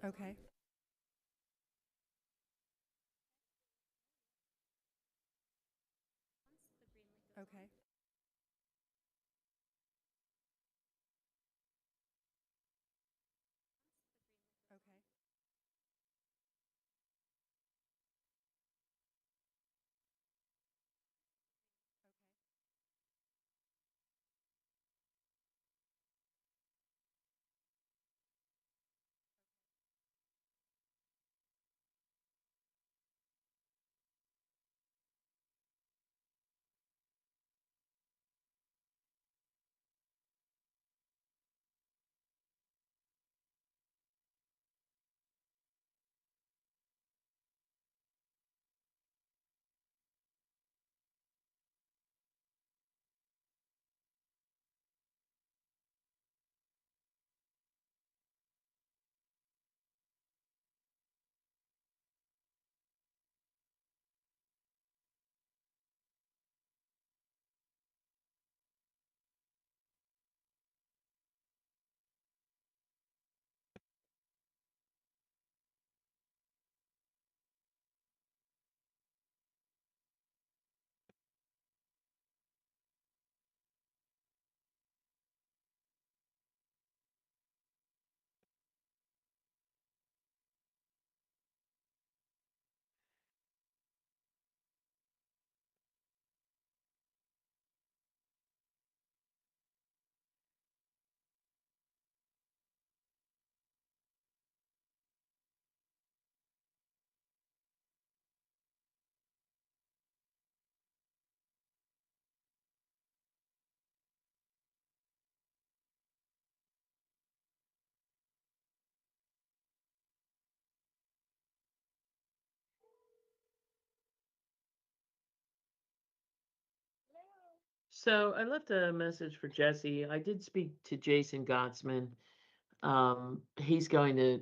Okay. Okay. Okay. So I left a message for Jesse. I did speak to Jason Gottsman. He's going to.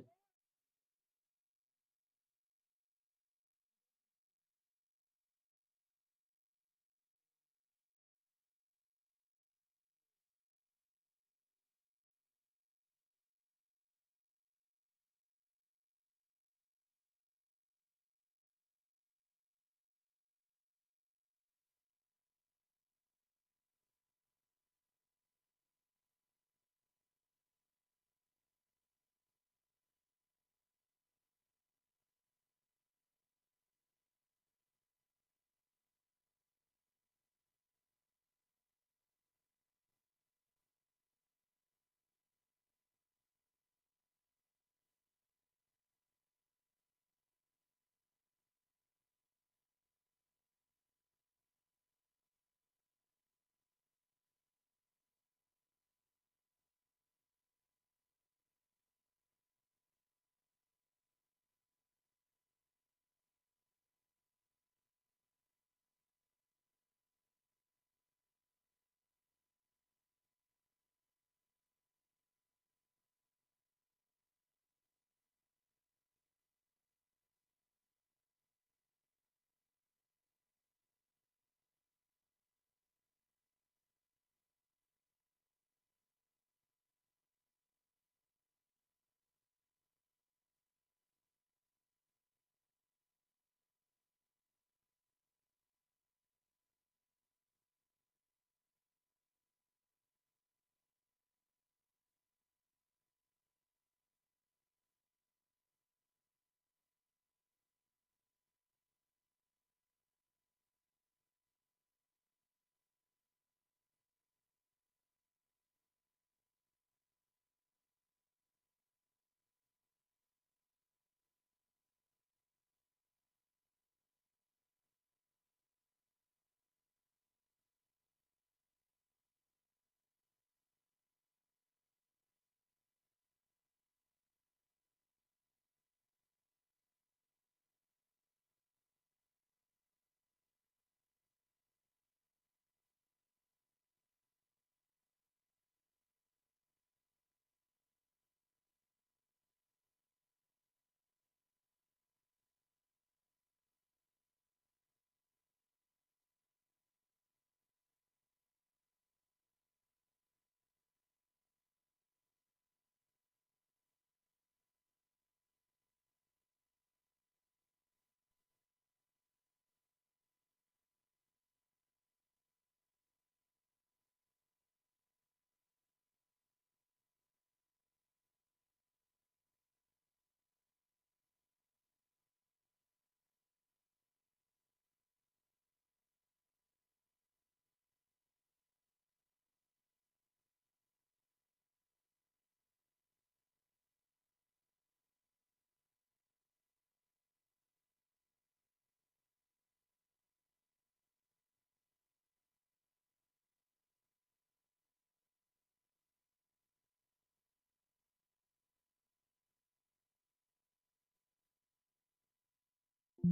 The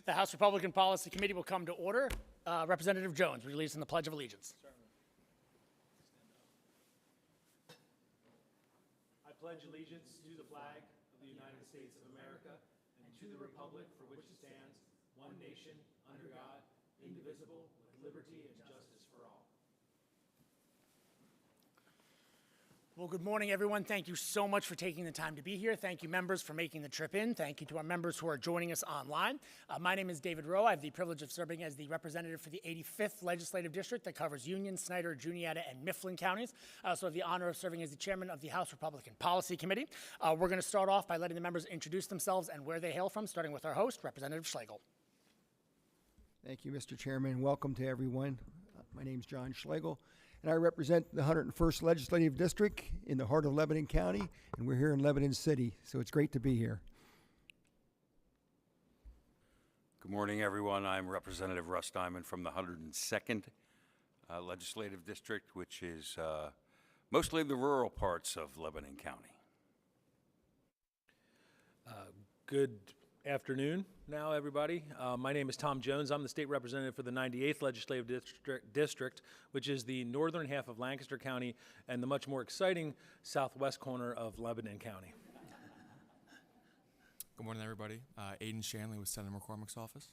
House Republican Policy Committee will come to order. Representative Jones, will you lead us in the Pledge of Allegiance? I pledge allegiance to the flag of the United States of America and to the republic for which it stands, one nation, under God, indivisible, with liberty and justice for all. Well, good morning, everyone. Thank you so much for taking the time to be here. Thank you, members, for making the trip in. Thank you to our members who are joining us online. My name is David Rowe. I have the privilege of serving as the representative for the 85th Legislative District that covers Union, Snyder, Juniata, and Mifflin counties. I also have the honor of serving as the chairman of the House Republican Policy Committee. We're going to start off by letting the members introduce themselves and where they hail from, starting with our host, Representative Schlegel. Thank you, Mr. Chairman. Welcome to everyone. My name is John Schlegel, and I represent the 101st Legislative District in the heart of Lebanon County, and we're here in Lebanon City, so it's great to be here. Good morning, everyone. I'm Representative Russ Diamond from the 102nd Legislative District, which is mostly the rural parts of Lebanon County. Good afternoon now, everybody. My name is Tom Jones. I'm the state representative for the 98th Legislative District, which is the northern half of Lancaster County and the much more exciting southwest corner of Lebanon County. Good morning, everybody. Aiden Shanley with Senator McCormick's office.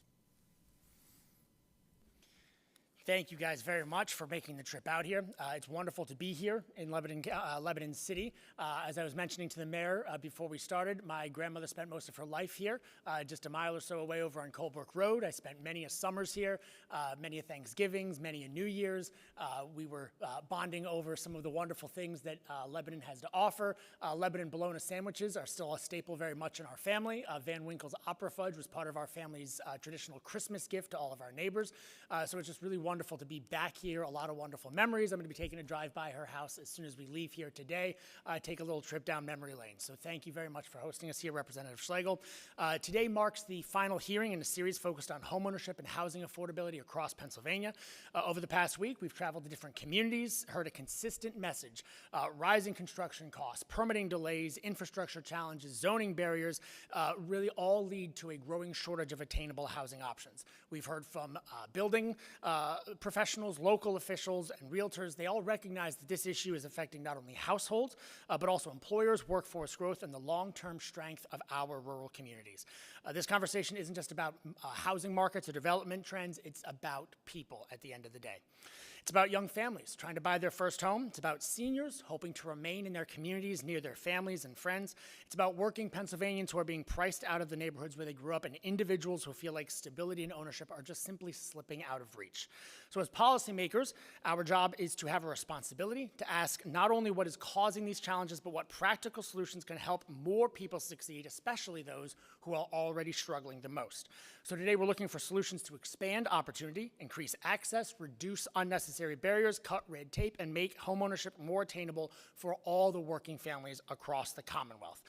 Thank you guys very much for making the trip out here. It's wonderful to be here in Lebanon City. As I was mentioning to the mayor before we started, my grandmother spent most of her life here, just a mile or so away over on Colebrook Road. I spent many a summers here, many a Thanksgivings, many a New Year's. We were bonding over some of the wonderful things that Lebanon has to offer. Lebanon bologna sandwiches are still a staple very much in our family. Van Winkle's Opera Fudge was part of our family's traditional Christmas gift to all of our neighbors. So it's just really wonderful to be back here. A lot of wonderful memories. I'm going to be taking a drive by her house as soon as we leave here today. Take a little trip down memory lane. So thank you very much for hosting us here, Representative Schlegel. Today marks the final hearing in a series focused on homeownership and housing affordability across Pennsylvania. Over the past week, we've traveled to different communities, heard a consistent message. Rising construction costs, permitting delays, infrastructure challenges, zoning barriers really all lead to a growing shortage of attainable housing options. We've heard from building professionals, local officials, and realtors. They all recognize that this issue is affecting not only households, but also employers, workforce growth, and the long-term strength of our rural communities. This conversation isn't just about housing markets or development trends, it's about people at the end of the day. It's about young families trying to buy their first home. It's about seniors hoping to remain in their communities near their families and friends. It's about working Pennsylvanians who are being priced out of the neighborhoods where they grew up and individuals who feel like stability and ownership are just simply slipping out of reach. So as policymakers, our job is to have a responsibility to ask not only what is causing these challenges, but what practical solutions can help more people succeed, especially those who are already struggling the most. So today we're looking for solutions to expand opportunity, increase access, reduce unnecessary barriers, cut red tape, and make homeownership more attainable for all the working families across the Commonwealth.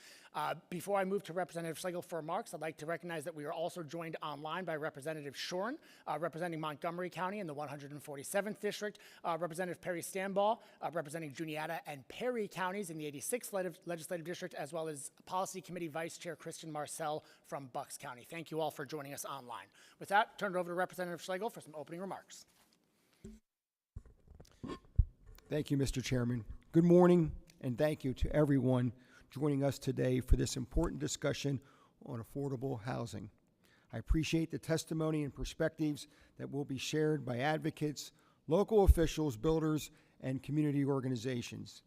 Before I move to Representative Schlegel for remarks, I'd like to recognize that we are also joined online by Representative Shoren, representing Montgomery County in the 147th District, Representative Perry Stambaugh, representing Juniata and Perry counties in the 86th Legislative District, as well as Policy Committee Vice Chair Christian Marcel from Bucks County. Thank you all for joining us online. With that, turn it over to Representative Schlegel for some opening remarks. Thank you, Mr. Chairman. Good morning, and thank you to everyone joining us today for this important discussion on affordable housing. I appreciate the testimony and perspectives that will be shared by advocates, local officials, builders, and community organizations.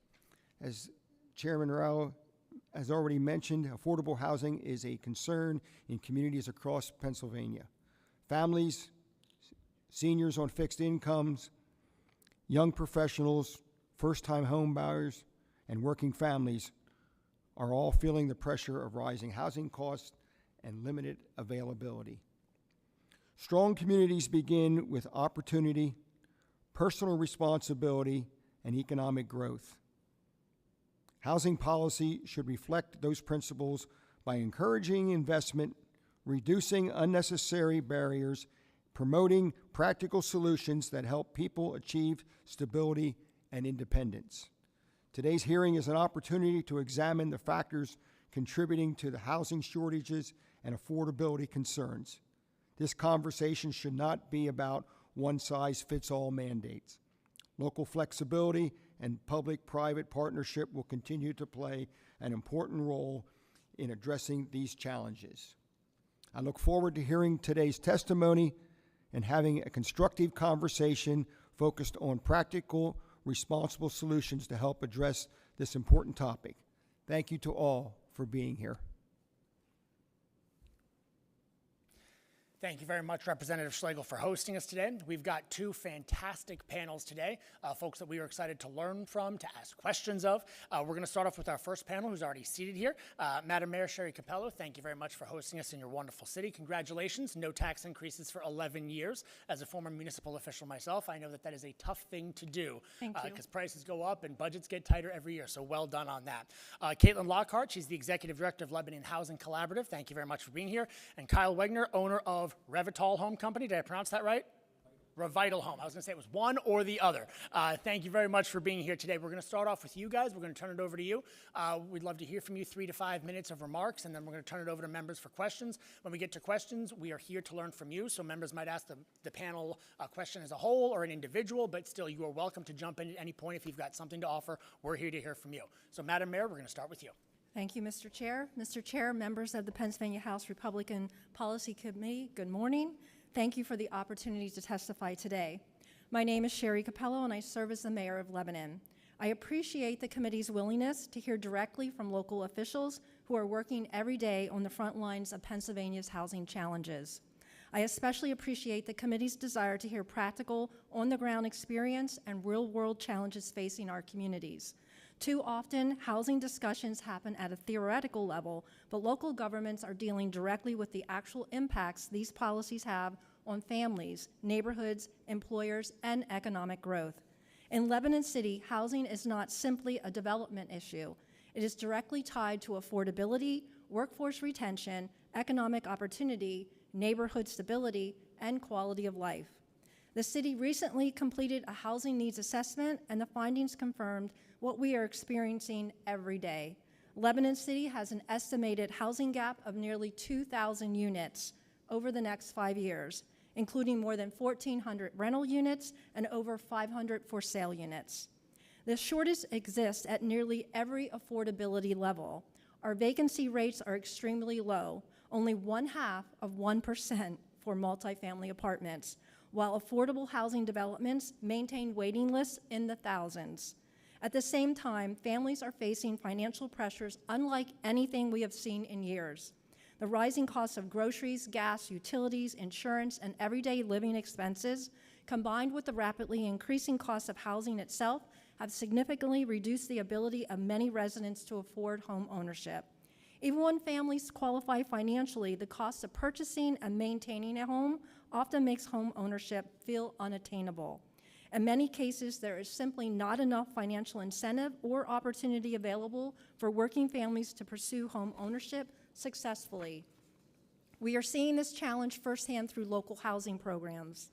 As Chairman Rao has already mentioned, affordable housing is a concern in communities across Pennsylvania. Families, seniors on fixed incomes, young professionals, first-time home buyers, and working families are all feeling the pressure of rising housing costs and limited availability. Strong communities begin with opportunity, personal responsibility, and economic growth. Housing policy should reflect those principles by encouraging investment, reducing unnecessary barriers, promoting practical solutions that help people achieve stability and independence. Today's hearing is an opportunity to examine the factors contributing to the housing shortages and affordability concerns. This conversation should not be about one-size-fits-all mandates. Local flexibility and public-private partnership will continue to play an important role in addressing these challenges. I look forward to hearing today's testimony and having a constructive conversation focused on practical, responsible solutions to help address this important topic. Thank you to all for being here. Thank you very much, Representative Schlegel, for hosting us today. We've got two fantastic panels today, folks that we are excited to learn from, to ask questions of. We're going to start off with our first panel, who's already seated here. Madam Mayor Sherry Capello, thank you very much for hosting us in your wonderful city. Congratulations. No tax increases for 11 years. As a former municipal official myself, I know that that is a tough thing to do. Thank you. Because prices go up and budgets get tighter every year, so well done on that. Caitlin Lockhart, she's the Executive Director of Lebanon Housing Collaborative. Thank you very much for being here. And Kyle Wegner, owner of Revital Home Company. Did I pronounce that right? Revital Home. I was going to say it was one or the other. Thank you very much for being here today. We're going to start off with you guys. We're going to turn it over to you. We'd love to hear from you, 3 to 5 minutes of remarks, and then we're going to turn it over to members for questions. When we get to questions, we are here to learn from you, so members might ask the panel a question as a whole or an individual, but still you are welcome to jump in at any point if you've got something to offer. We're here to hear from you. So Madam Mayor, we're going to start with you. Thank you, Mr. Chair. Mr. Chair, members of the Pennsylvania House Republican Policy Committee, good morning. Thank you for the opportunity to testify today. My name is Sherry Capello, and I serve as the mayor of Lebanon. I appreciate the committee's willingness to hear directly from local officials who are working every day on the front lines of Pennsylvania's housing challenges. I especially appreciate the committee's desire to hear practical, on-the-ground experience and real-world challenges facing our communities. Too often, housing discussions happen at a theoretical level, but local governments are dealing directly with the actual impacts these policies have on families, neighborhoods, employers, and economic growth. In Lebanon City, housing is not simply a development issue. It is directly tied to affordability, workforce retention, economic opportunity, neighborhood stability, and quality of life. The city recently completed a housing needs assessment, and the findings confirmed what we are experiencing every day. Lebanon City has an estimated housing gap of nearly 2,000 units over the next 5 years, including more than 1,400 rental units and over 500 for sale units. The shortage exists at nearly every affordability level. Our vacancy rates are extremely low, only 0.5% for multifamily apartments, while affordable housing developments maintain waiting lists in the thousands. At the same time, families are facing financial pressures unlike anything we have seen in years. The rising costs of groceries, gas, utilities, insurance, and everyday living expenses, combined with the rapidly increasing cost of housing itself, have significantly reduced the ability of many residents to afford home ownership. Even when families qualify financially, the cost of purchasing and maintaining a home often makes home ownership feel unattainable. In many cases, there is simply not enough financial incentive or opportunity available for working families to pursue home ownership successfully. We are seeing this challenge firsthand through local housing programs.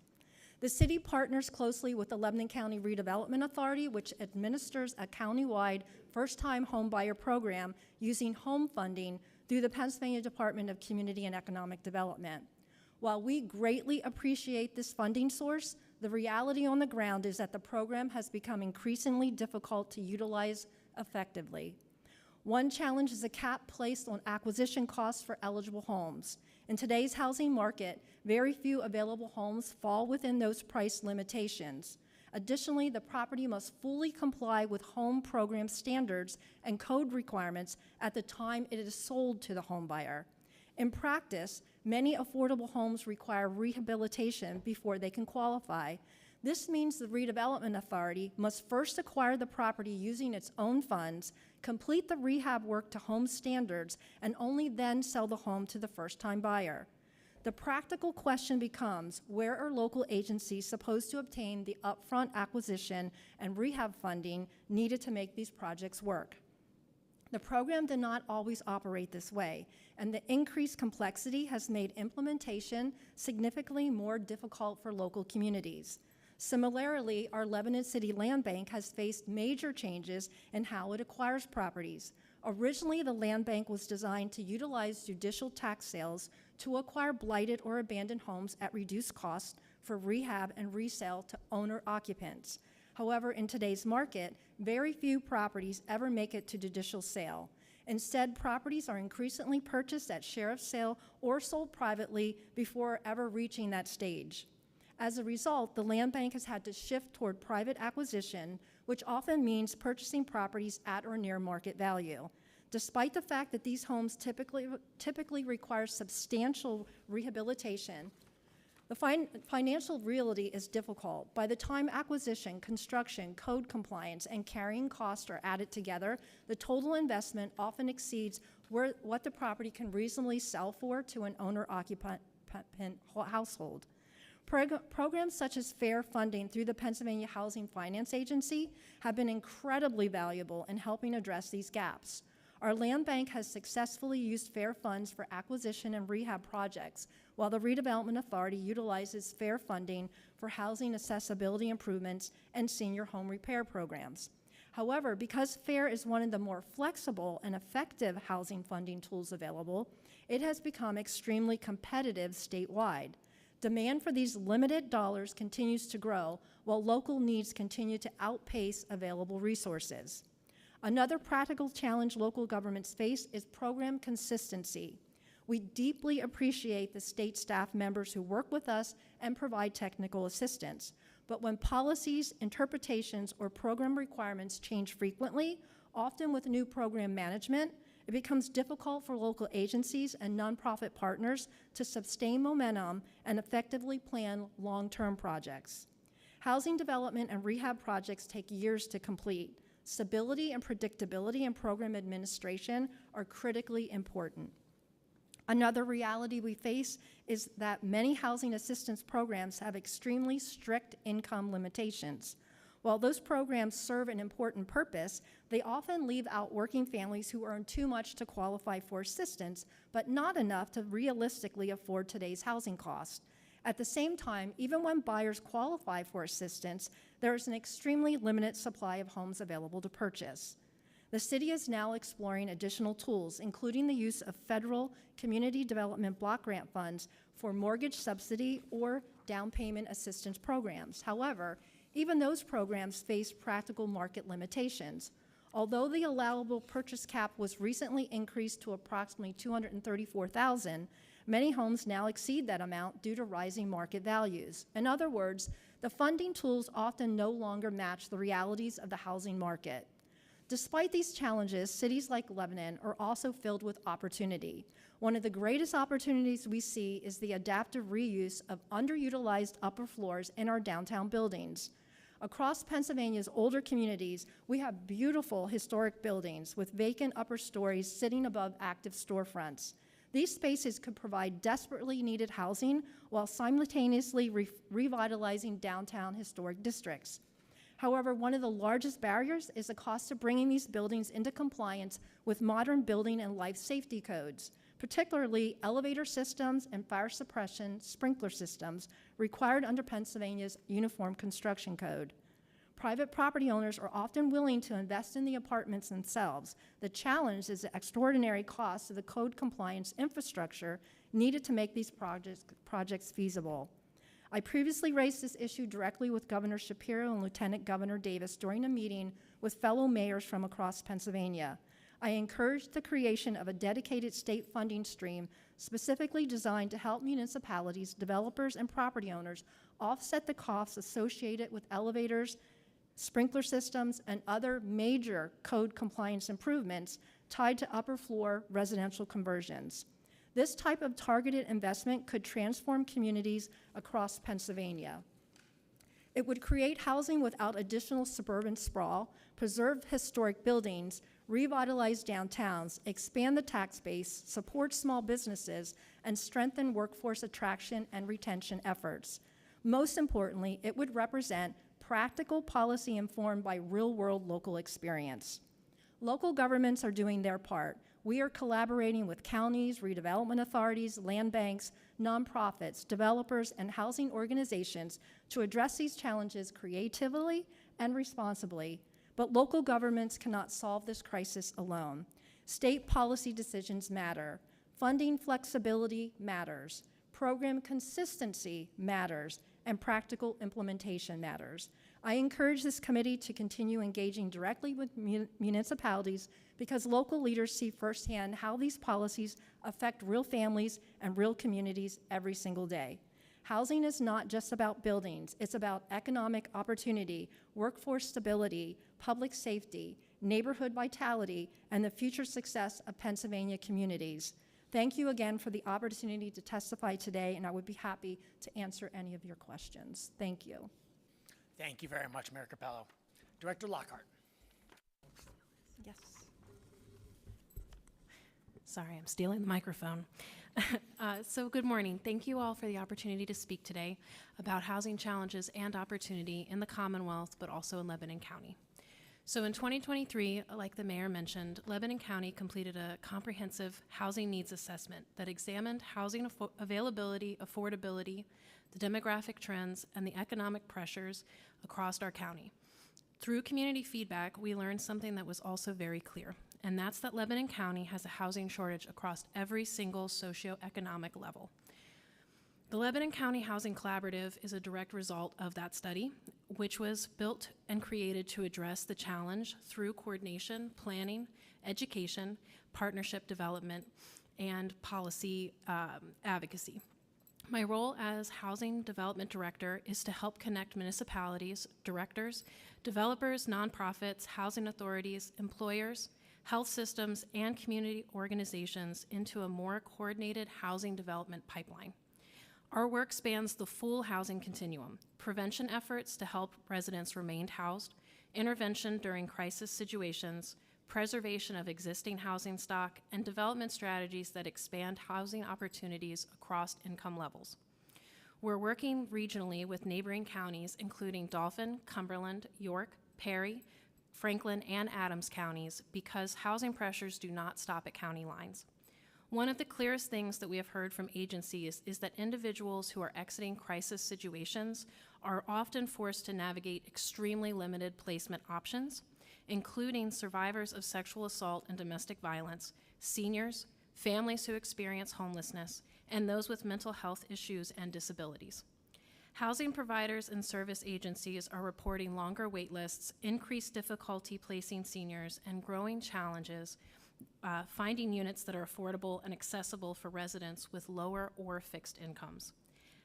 The city partners closely with the Lebanon County Redevelopment Authority, which administers a county-wide first-time homebuyer program using home funding through the Pennsylvania Department of Community and Economic Development. While we greatly appreciate this funding source, the reality on the ground is that the program has become increasingly difficult to utilize effectively. One challenge is a cap placed on acquisition costs for eligible homes. In today's housing market, very few available homes fall within those price limitations. Additionally, the property must fully comply with home program standards and code requirements at the time it is sold to the home buyer. In practice, many affordable homes require rehabilitation before they can qualify. This means the Redevelopment Authority must first acquire the property using its own funds, complete the rehab work to home standards, and only then sell the home to the first-time buyer. The practical question becomes, where are local agencies supposed to obtain the upfront acquisition and rehab funding needed to make these projects work? The program did not always operate this way, and the increased complexity has made implementation significantly more difficult for local communities. Similarly, our Lebanon City Land Bank has faced major changes in how it acquires properties. Originally, the land bank was designed to utilize judicial tax sales to acquire blighted or abandoned homes at reduced cost for rehab and resale to owner occupants. However, in today's market, very few properties ever make it to judicial sale. Instead, properties are increasingly purchased at sheriff's sale or sold privately before ever reaching that stage. As a result, the land bank has had to shift toward private acquisition, which often means purchasing properties at or near market value. Despite the fact that these homes typically require substantial rehabilitation, the financial reality is difficult. By the time acquisition, construction, code compliance, and carrying costs are added together, the total investment often exceeds what the property can reasonably sell for to an owner-occupant household. Programs such as FAIR funding through the Pennsylvania Housing Finance Agency have been incredibly valuable in helping address these gaps. Our land bank has successfully used FAIR funds for acquisition and rehab projects, while the Redevelopment Authority utilizes FAIR funding for housing accessibility improvements and senior home repair programs. However, because FAIR is one of the more flexible and effective housing funding tools available, it has become extremely competitive statewide. Demand for these limited dollars continues to grow, while local needs continue to outpace available resources. Another practical challenge local governments face is program consistency. We deeply appreciate the state staff members who work with us and provide technical assistance. But when policies, interpretations, or program requirements change frequently, often with new program management, it becomes difficult for local agencies and nonprofit partners to sustain momentum and effectively plan long-term projects. Housing development and rehab projects take years to complete. Stability and predictability in program administration are critically important. Another reality we face is that many housing assistance programs have extremely strict income limitations. While those programs serve an important purpose, they often leave out working families who earn too much to qualify for assistance, but not enough to realistically afford today's housing costs. At the same time, even when buyers qualify for assistance, there is an extremely limited supply of homes available to purchase. The city is now exploring additional tools, including the use of federal community development block grant funds for mortgage subsidy or down payment assistance programs. However, even those programs face practical market limitations. Although the allowable purchase cap was recently increased to approximately $234,000, many homes now exceed that amount due to rising market values. In other words, the funding tools often no longer match the realities of the housing market. Despite these challenges, cities like Lebanon are also filled with opportunity. One of the greatest opportunities we see is the adaptive reuse of underutilized upper floors in our downtown buildings. Across Pennsylvania's older communities, we have beautiful historic buildings with vacant upper stories sitting above active storefronts. These spaces could provide desperately needed housing while simultaneously revitalizing downtown historic districts. However, one of the largest barriers is the cost of bringing these buildings into compliance with modern building and life safety codes, particularly elevator systems and fire suppression sprinkler systems required under Pennsylvania's Uniform Construction Code. Private property owners are often willing to invest in the apartments themselves. The challenge is the extraordinary cost of the code compliance infrastructure needed to make these projects feasible. I previously raised this issue directly with Governor Shapiro and Lieutenant Governor Davis during a meeting with fellow mayors from across Pennsylvania. I encouraged the creation of a dedicated state funding stream specifically designed to help municipalities, developers, and property owners offset the costs associated with elevators, sprinkler systems, and other major code compliance improvements tied to upper floor residential conversions. This type of targeted investment could transform communities across Pennsylvania. It would create housing without additional suburban sprawl, preserve historic buildings, revitalize downtowns, expand the tax base, support small businesses, and strengthen workforce attraction and retention efforts. Most importantly, it would represent practical policy informed by real-world local experience. Local governments are doing their part. We are collaborating with counties, redevelopment authorities, land banks, nonprofits, developers, and housing organizations to address these challenges creatively and responsibly. But local governments cannot solve this crisis alone. State policy decisions matter. Funding flexibility matters. Program consistency matters. And practical implementation matters. I encourage this committee to continue engaging directly with municipalities because local leaders see firsthand how these policies affect real families and real communities every single day. Housing is not just about buildings, it's about economic opportunity, workforce stability, public safety, neighborhood vitality, and the future success of Pennsylvania communities. Thank you again for the opportunity to testify today, and I would be happy to answer any of your questions. Thank you. Thank you very much, Mayor Capello. Director Lockhart. Yes. Sorry, I'm stealing the microphone. So good morning. Thank you all for the opportunity to speak today about housing challenges and opportunity in the Commonwealth, but also in Lebanon County. So in 2023, like the mayor mentioned, Lebanon County completed a comprehensive housing needs assessment that examined housing availability, affordability, the demographic trends, and the economic pressures across our county. Through community feedback, we learned something that was also very clear, and that's that Lebanon County has a housing shortage across every single socioeconomic level. The Lebanon County Housing Collaborative is a direct result of that study, which was built and created to address the challenge through coordination, planning, education, partnership development, and policy advocacy. My role as Housing Development Director is to help connect municipalities, directors, developers, nonprofits, housing authorities, employers, health systems, and community organizations into a more coordinated housing development pipeline. Our work spans the full housing continuum: prevention efforts to help residents remain housed, intervention during crisis situations, preservation of existing housing stock, and development strategies that expand housing opportunities across income levels. We're working regionally with neighboring counties, including Dauphin, Cumberland, York, Perry, Franklin, and Adams counties, because housing pressures do not stop at county lines. One of the clearest things that we have heard from agencies is that individuals who are exiting crisis situations are often forced to navigate extremely limited placement options, including survivors of sexual assault and domestic violence, seniors, families who experience homelessness, and those with mental health issues and disabilities. Housing providers and service agencies are reporting longer wait lists, increased difficulty placing seniors, and growing challenges finding units that are affordable and accessible for residents with lower or fixed incomes.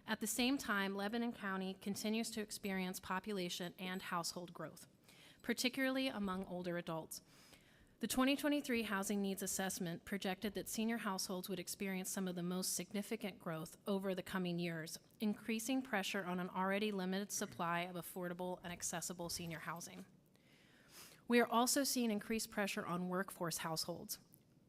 At the same time, Lebanon County continues to experience population and household growth, particularly among older adults. The 2023 Housing Needs Assessment projected that senior households would experience some of the most significant growth over the coming years, increasing pressure on an already limited supply of affordable and accessible senior housing. We are also seeing increased pressure on workforce households.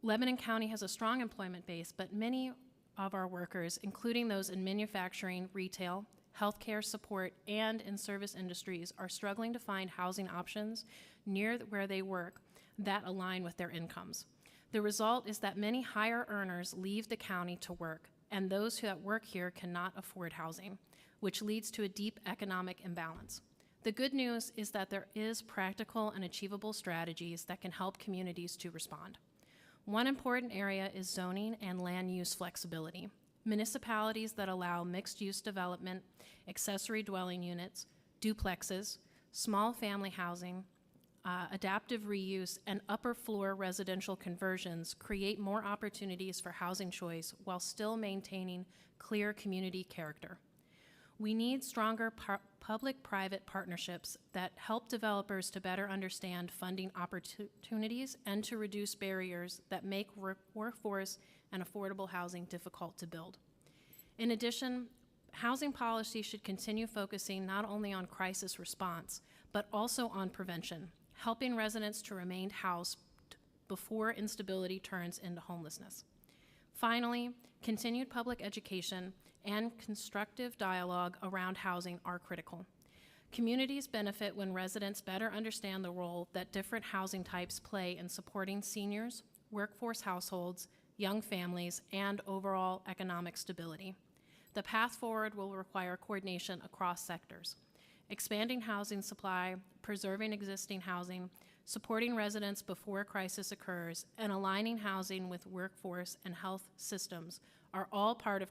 Lebanon County has a strong employment base, but many of our workers, including those in manufacturing, retail, healthcare support, and in service industries, are struggling to find housing options near where they work that align with their incomes. The result is that many higher earners leave the county to work, and those who work here cannot afford housing, which leads to a deep economic imbalance. The good news is that there is practical and achievable strategies that can help communities to respond. One important area is zoning and land use flexibility. Municipalities that allow mixed-use development, accessory dwelling units, duplexes, small family housing, adaptive reuse, and upper floor residential conversions create more opportunities for housing choice while still maintaining clear community character. We need stronger public-private partnerships that help developers to better understand funding opportunities and to reduce barriers that make workforce and affordable housing difficult to build. In addition, housing policy should continue focusing not only on crisis response, but also on prevention, helping residents to remain housed before instability turns into homelessness. Finally, continued public education and constructive dialogue around housing are critical. Communities benefit when residents better understand the role that different housing types play in supporting seniors, workforce households, young families, and overall economic stability. The path forward will require coordination across sectors. Expanding housing supply, preserving existing housing, supporting residents before a crisis occurs, and aligning housing with workforce and health systems are all part of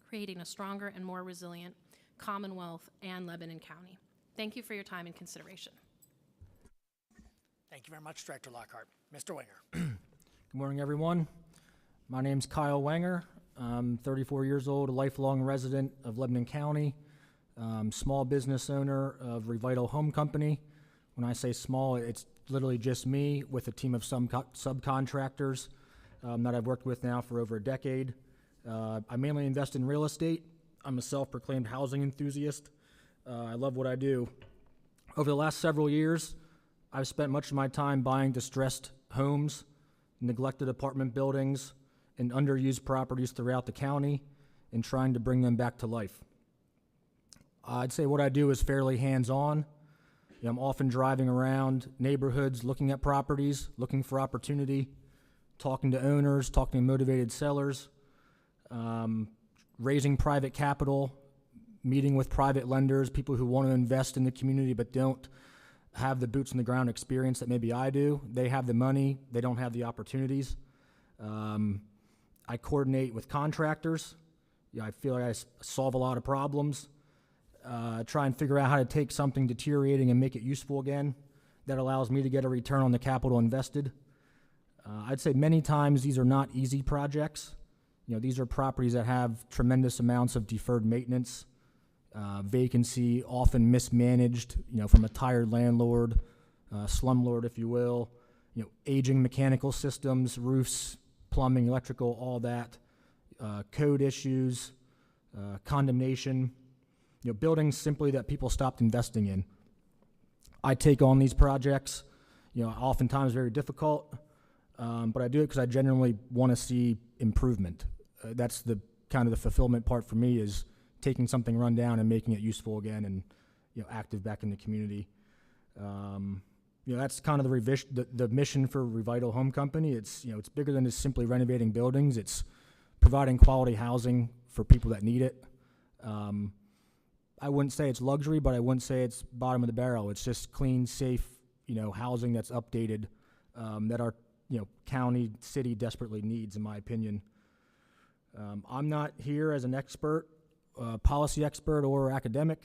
creating a stronger and more resilient Commonwealth and Lebanon County. Thank you for your time and consideration. Thank you very much, Director Lockhart. Mr. Winger. Good morning, everyone. My name's Kyle Wenger. I'm 34 years old, a lifelong resident of Lebanon County, small business owner of Revital Home Company. When I say small, it's literally just me with a team of subcontractors that I've worked with now for over a decade. I mainly invest in real estate. I'm a self-proclaimed housing enthusiast. I love what I do. Over the last several years, I've spent much of my time buying distressed homes, neglected apartment buildings, and underused properties throughout the county and trying to bring them back to life. I'd say what I do is fairly hands-on. I'm often driving around neighborhoods, looking at properties, looking for opportunity, talking to owners, talking to motivated sellers, raising private capital, meeting with private lenders, people who want to invest in the community but don't have the boots on the ground experience that maybe I do. They have the money, they don't have the opportunities. I coordinate with contractors. I feel like I solve a lot of problems. Try and figure out how to take something deteriorating and make it useful again. That allows me to get a return on the capital invested. I'd say many times these are not easy projects. These are properties that have tremendous amounts of deferred maintenance, vacancy, often mismanaged, from a tired landlord, slumlord, if you will, aging mechanical systems, roofs, plumbing, electrical, all that, code issues, condemnation, buildings simply that people stopped investing in. I take on these projects, oftentimes very difficult, but I do it because I genuinely want to see improvement. That's the kind of the fulfillment part for me, is taking something run down and making it useful again and active back in the community. That's kind of the mission for Revital Home Company. It's bigger than just simply renovating buildings. It's providing quality housing for people that need it. I wouldn't say it's luxury, but I wouldn't say it's bottom of the barrel. It's just clean, safe, housing that's updated, that our county, city desperately needs, in my opinion. I'm not here as an expert, policy expert or academic.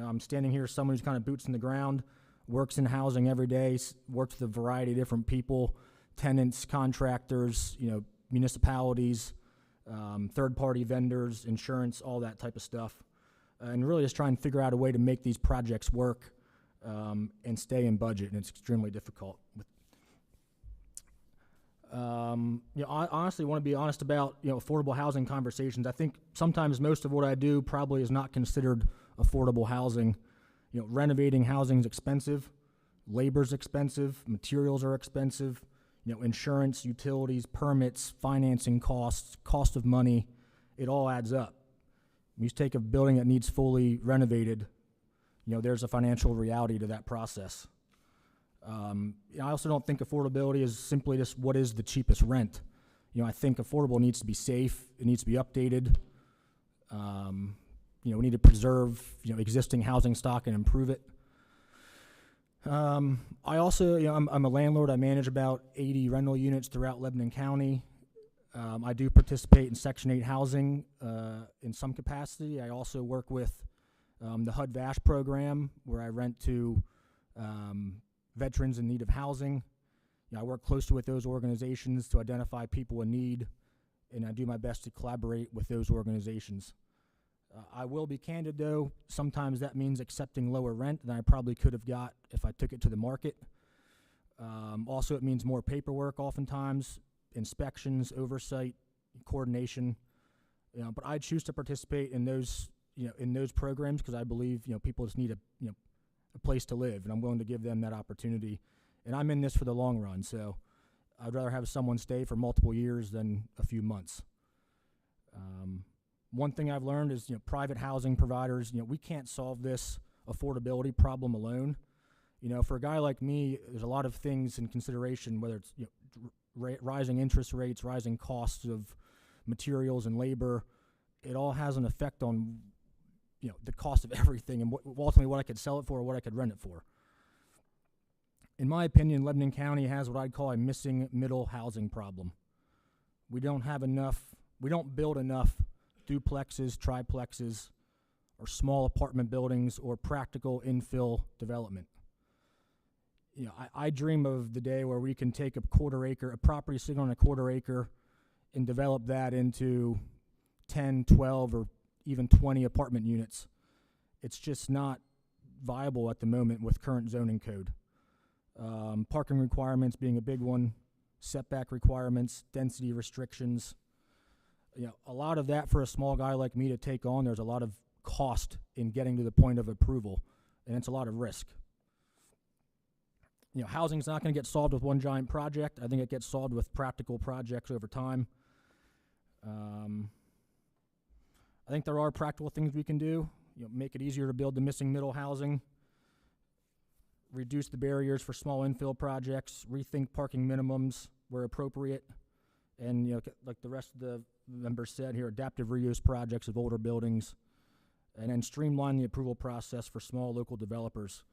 I'm standing here as someone who's kind of boots in the ground, works in housing every day, works with a variety of different people, tenants, contractors, municipalities, third-party vendors, insurance, all that type of stuff, and really just try and figure out a way to make these projects work and stay in budget, and it's extremely difficult. I honestly want to be honest about affordable housing conversations. I think sometimes most of what I do probably is not considered affordable housing. Renovating housing is expensive, labor's expensive, materials are expensive, insurance, utilities, permits, financing costs, cost of money, it all adds up. You take a building that needs fully renovated, there's a financial reality to that process. I also don't think affordability is simply just what is the cheapest rent. I think affordable needs to be safe, it needs to be updated. We need to preserve, existing housing stock and improve it. I also, I'm a landlord. I manage about 80 rental units throughout Lebanon County. I do participate in Section 8 housing in some capacity. I also work with the HUD-VASH program, where I rent to veterans in need of housing. I work closely with those organizations to identify people in need, and I do my best to collaborate with those organizations. I will be candid, though, sometimes that means accepting lower rent than I probably could have got if I took it to the market. Also, it means more paperwork oftentimes, inspections, oversight, coordination. But I choose to participate in those, in those programs because I believe, people just need a place to live, and I'm willing to give them that opportunity. And I'm in this for the long run, so I'd rather have someone stay for multiple years than a few months. One thing I've learned is, private housing providers, we can't solve this affordability problem alone. You know, for a guy like me, there's a lot of things in consideration, whether it's rising interest rates, rising costs of materials and labor. It all has an effect on, the cost of everything and ultimately what I could sell it for or what I could rent it for. In my opinion, Lebanon County has what I'd call a missing middle housing problem. We don't build enough duplexes, triplexes, or small apartment buildings or practical infill development. I dream of the day where we can take a property sitting on a quarter acre, and develop that into 10, 12, or even 20 apartment units. It's just not viable at the moment with current zoning code. Parking requirements being a big one, setback requirements, density restrictions. A lot of that for a small guy like me to take on, there's a lot of cost in getting to the point of approval, and it's a lot of risk. Housing's not going to get solved with one giant project. I think it gets solved with practical projects over time. I think there are practical things we can do. Make it easier to build the missing middle housing, reduce the barriers for small infill projects, rethink parking minimums where appropriate, and like the rest of the members said here, adaptive reuse projects of older buildings, and then streamline the approval process for small local developers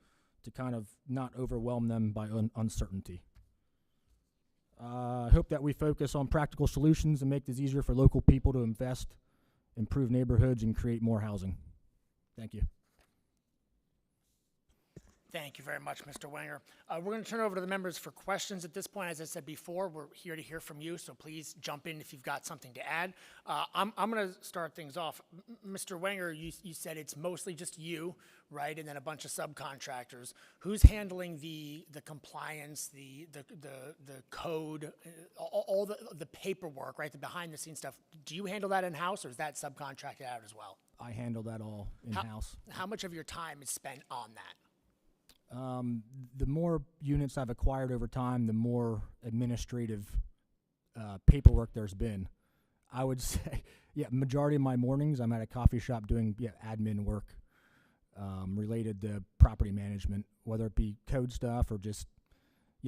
to kind of not overwhelm them by uncertainty. I hope that we focus on practical solutions and make this easier for local people to invest, improve neighborhoods, and create more housing. Thank you. Thank you very much, Mr. Wenger. We're going to turn it over to the members for questions at this point. As I said before, we're here to hear from you, so please jump in if you've got something to add. I'm going to start things off. Mr. Wenger, you said it's mostly just you, right, and then a bunch of subcontractors. Who's handling the compliance, the code, all the paperwork, right, the behind-the-scenes stuff? Do you handle that in-house, or is that subcontracted out as well? I handle that all in-house. How much of your time is spent on that? The more units I've acquired over time, the more administrative paperwork there's been. I would say, majority of my mornings I'm at a coffee shop doing admin work related to property management, whether it be code stuff or just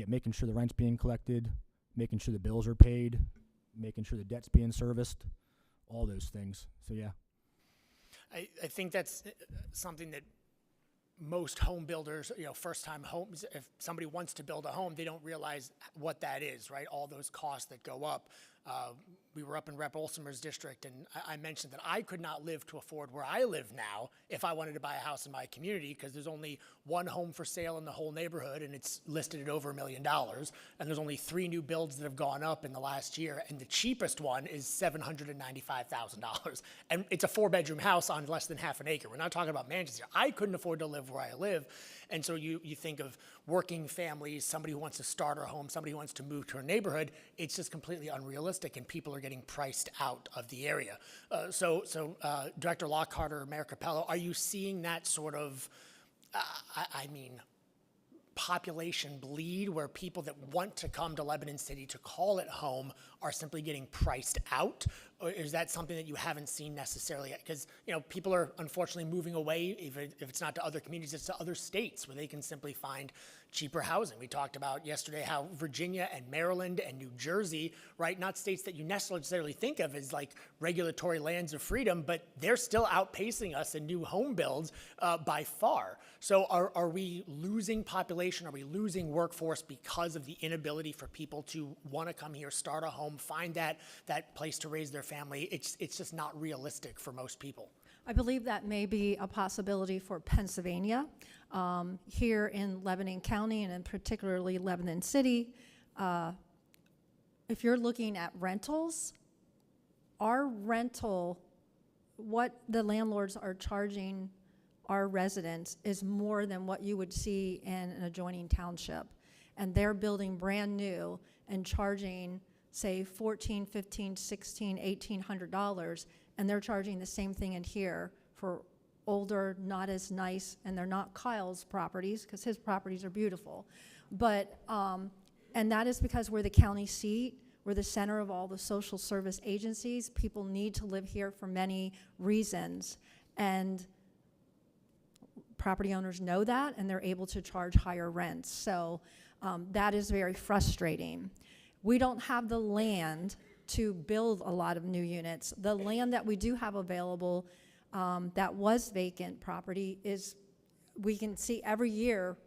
making sure the rent's being collected, making sure the bills are paid, making sure the debt's being serviced, all those things. So I think that's something that most home builders, first-time homes, if somebody wants to build a home, they don't realize what that is, right? All those costs that go up. We were up in Rep. Olsenmer's district, and I mentioned that I could not live to afford where I live now if I wanted to buy a house in my community, because there's only one home for sale in the whole neighborhood, and it's listed at over $1 million. And there's only 3 new builds that have gone up in the last year, and the cheapest one is $795,000. And it's a 4-bedroom house on less than half an acre. We're not talking about Manchester. I couldn't afford to live where I live. And so you think of working families, somebody who wants to start a home, somebody who wants to move to a neighborhood. It's just completely unrealistic, and people are getting priced out of the area. So Director Lockhart or Mayor Capello, are you seeing that sort of, population bleed where people that want to come to Lebanon City to call it home are simply getting priced out? Or is that something that you haven't seen necessarily yet? Because, people are unfortunately moving away, if it's not to other communities, it's to other states where they can simply find cheaper housing. We talked about yesterday how Virginia and Maryland and New Jersey, right, not states that you necessarily think of as like regulatory lands of freedom, but they're still outpacing us in new home builds by far. So are we losing population? Are we losing workforce because of the inability for people to want to come here, start a home, find that place to raise their family? It's just not realistic for most people. I believe that may be a possibility for Pennsylvania. Here in Lebanon County, and in particularly Lebanon City, if you're looking at rentals, our rental, what the landlords are charging our residents is more than what you would see in an adjoining township. And they're building brand new and charging, say, $1,400, $1,500, $1,600, $1,800, and they're charging the same thing in here for older, not as nice, and they're not Kyle's properties, because his properties are beautiful. But, and that is because we're the county seat, we're the center of all the social service agencies. People need to live here for many reasons. And property owners know that, and they're able to charge higher rents. So that is very frustrating. We don't have the land to build a lot of new units. The land that we do have available that was vacant property is, we can see every year,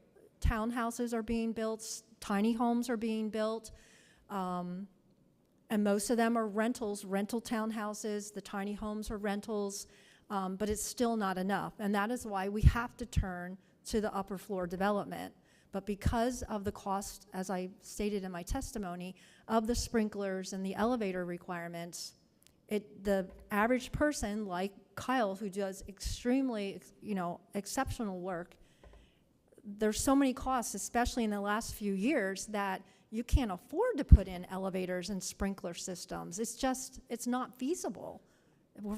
townhouses are being built, tiny homes are being built, and most of them are rentals, rental townhouses. The tiny homes are rentals, but it's still not enough. And that is why we have to turn to the upper floor development. But because of the cost, as I stated in my testimony, of the sprinklers and the elevator requirements, the average person like Kyle, who does extremely, exceptional work, there's so many costs, especially in the last few years, that you can't afford to put in elevators and sprinkler systems. It's not feasible.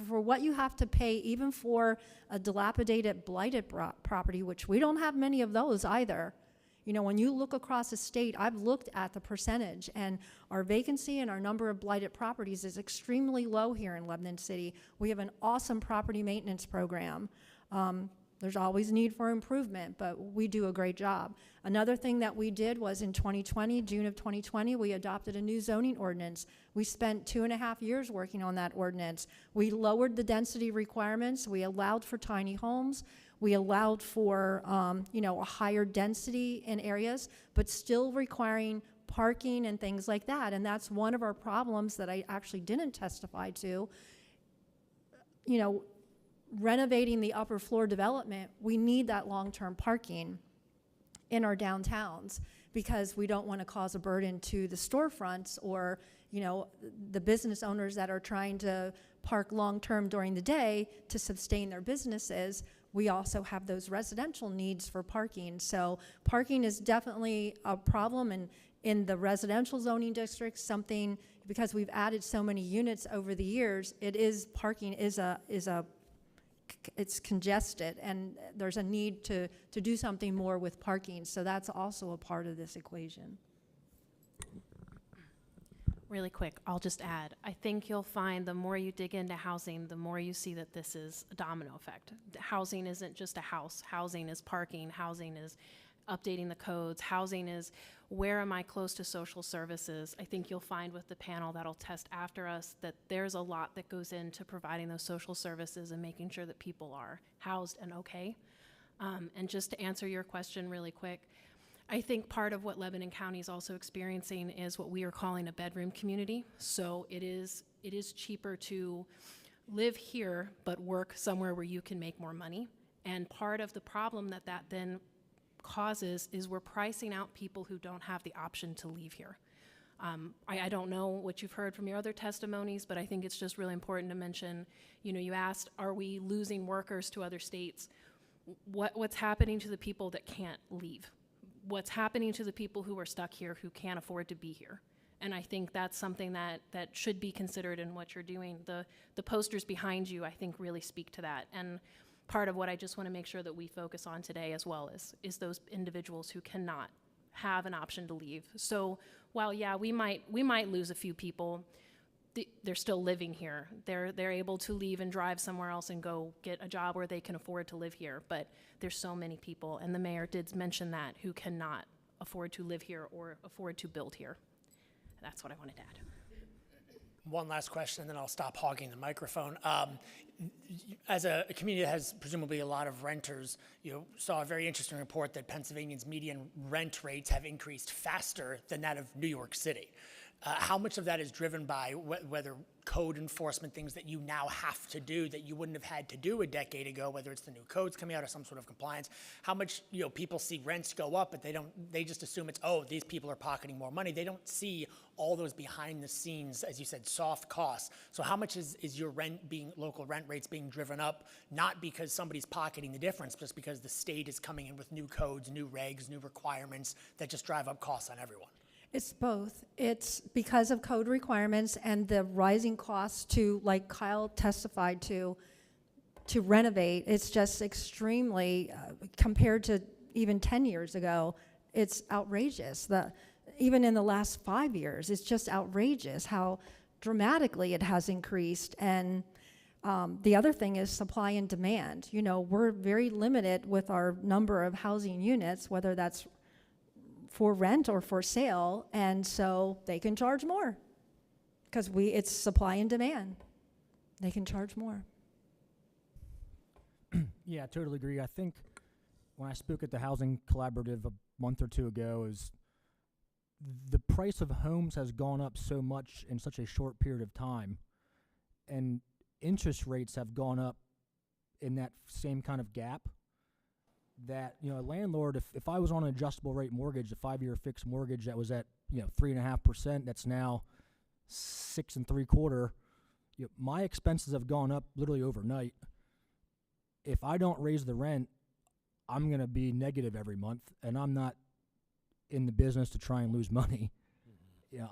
For what you have to pay, even for a dilapidated, blighted property, which we don't have many of those either. When you look across the state, I've looked at the percentage, and our vacancy and our number of blighted properties is extremely low here in Lebanon City. We have an awesome property maintenance program. There's always need for improvement, but we do a great job. Another thing that we did was in 2020, June of 2020, we adopted a new zoning ordinance. We spent 2.5 years working on that ordinance. We lowered the density requirements. We allowed for tiny homes. We allowed for, a higher density in areas, but still requiring parking and things like that. And that's one of our problems that I actually didn't testify to. Renovating the upper floor development, we need that long-term parking in our downtowns because we don't want to cause a burden to the storefronts or, the business owners that are trying to park long-term during the day to sustain their businesses. We also have those residential needs for parking. So parking is definitely a problem, and in the residential zoning districts, something, because we've added so many units over the years, parking it's congested, and there's a need to do something more with parking. So that's also a part of this equation. Really quick, I'll just add, I think you'll find the more you dig into housing, the more you see that this is a domino effect. Housing isn't just a house. Housing is parking. Housing is updating the codes. Housing is, where am I close to social services? I think you'll find with the panel that'll test after us that there's a lot that goes into providing those social services and making sure that people are housed and okay. And just to answer your question really quick, I think part of what Lebanon County is also experiencing is what we are calling a bedroom community. So it is cheaper to live here but work somewhere where you can make more money. And part of the problem that then causes is we're pricing out people who don't have the option to leave here. I don't know what you've heard from your other testimonies, but I think it's just really important to mention, you asked, are we losing workers to other states? What's happening to the people that can't leave? What's happening to the people who are stuck here who can't afford to be here? And I think that's something that should be considered in what you're doing. The posters behind you, I think, really speak to that. And part of what I just want to make sure that we focus on today as well is those individuals who cannot have an option to leave. So while, yeah, we might lose a few people, they're still living here. They're able to leave and drive somewhere else and go get a job where they can afford to live here. But there's so many people, and the mayor did mention that, who cannot afford to live here or afford to build here. That's what I wanted to add. One last question, and then I'll stop hogging the microphone. As a community that has presumably a lot of renters, saw a very interesting report that Pennsylvania's median rent rates have increased faster than that of New York City. How much of that is driven by whether code enforcement, things that you now have to do that you wouldn't have had to do a decade ago, whether it's the new codes coming out or some sort of compliance? How much people see rents go up, but they just assume it's, oh, these people are pocketing more money. They don't see all those behind the scenes, as you said, soft costs. So how much is your local rent rates being driven up, not because somebody's pocketing the difference, just because the state is coming in with new codes, new regs, new requirements that just drive up costs on everyone? It's both. It's because of code requirements and the rising costs to, like Kyle testified to renovate. It's just extremely, compared to even 10 years ago, it's outrageous. Even in the last 5 years, it's just outrageous how dramatically it has increased. And The other thing is supply and demand. You know, we're very limited with our number of housing units, whether that's for rent or for sale, and so they can charge more because it's supply and demand. They can charge more. Yeah, I totally agree. I think when I spoke at the Housing Collaborative a month or two ago, is the price of homes has gone up so much in such a short period of time, and interest rates have gone up in that same kind of gap, that, you know, a landlord, if I was on an adjustable rate mortgage, a 5-year fixed mortgage that was at, 3.5%, that's now 6 3/4, my expenses have gone up literally overnight. If I don't raise the rent, I'm going to be negative every month, and I'm not in the business to try and lose money.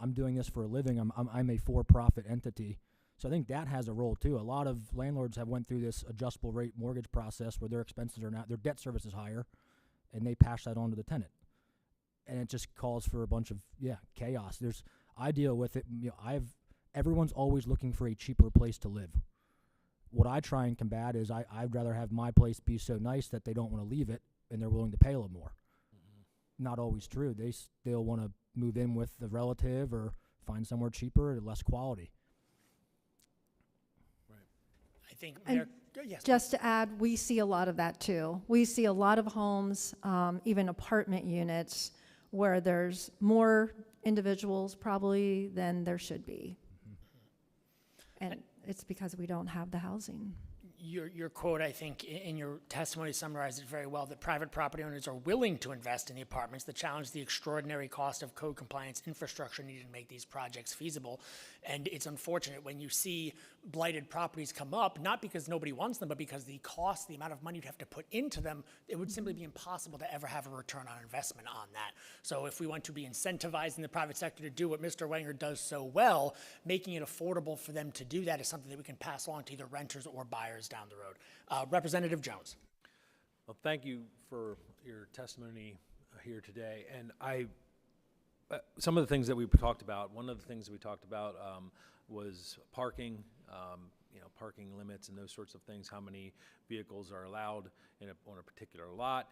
I'm doing this for a living. I'm a for-profit entity. So I think that has a role too. A lot of landlords have went through this adjustable rate mortgage process where their expenses are not, their debt service is higher, and they pass that on to the tenant. And it just calls for a bunch of, chaos. I deal with it, everyone's always looking for a cheaper place to live. What I try and combat is I'd rather have my place be so nice that they don't want to leave it and they're willing to pay a little more. Not always true. They still want to move in with a relative or find somewhere cheaper at less quality. I think, And Mayor, yes. Just to add, we see a lot of that too. We see a lot of homes, even apartment units, where there's more individuals probably than there should be. And it's because we don't have the housing. Your quote, I think, in your testimony summarized it very well, that private property owners are willing to invest in the apartments. The challenge is the extraordinary cost of code compliance infrastructure needed to make these projects feasible. And it's unfortunate when you see blighted properties come up, not because nobody wants them, but because the cost, the amount of money you'd have to put into them, it would simply be impossible to ever have a return on investment on that. So if we want to be incentivizing the private sector to do what Mr. Wenger does so well, making it affordable for them to do that is something that we can pass along to either renters or buyers down the road. Representative Jones. Well, thank you for your testimony here today. And some of the things that we talked about, one of the things that we talked about was parking, parking limits and those sorts of things, how many vehicles are allowed on a particular lot.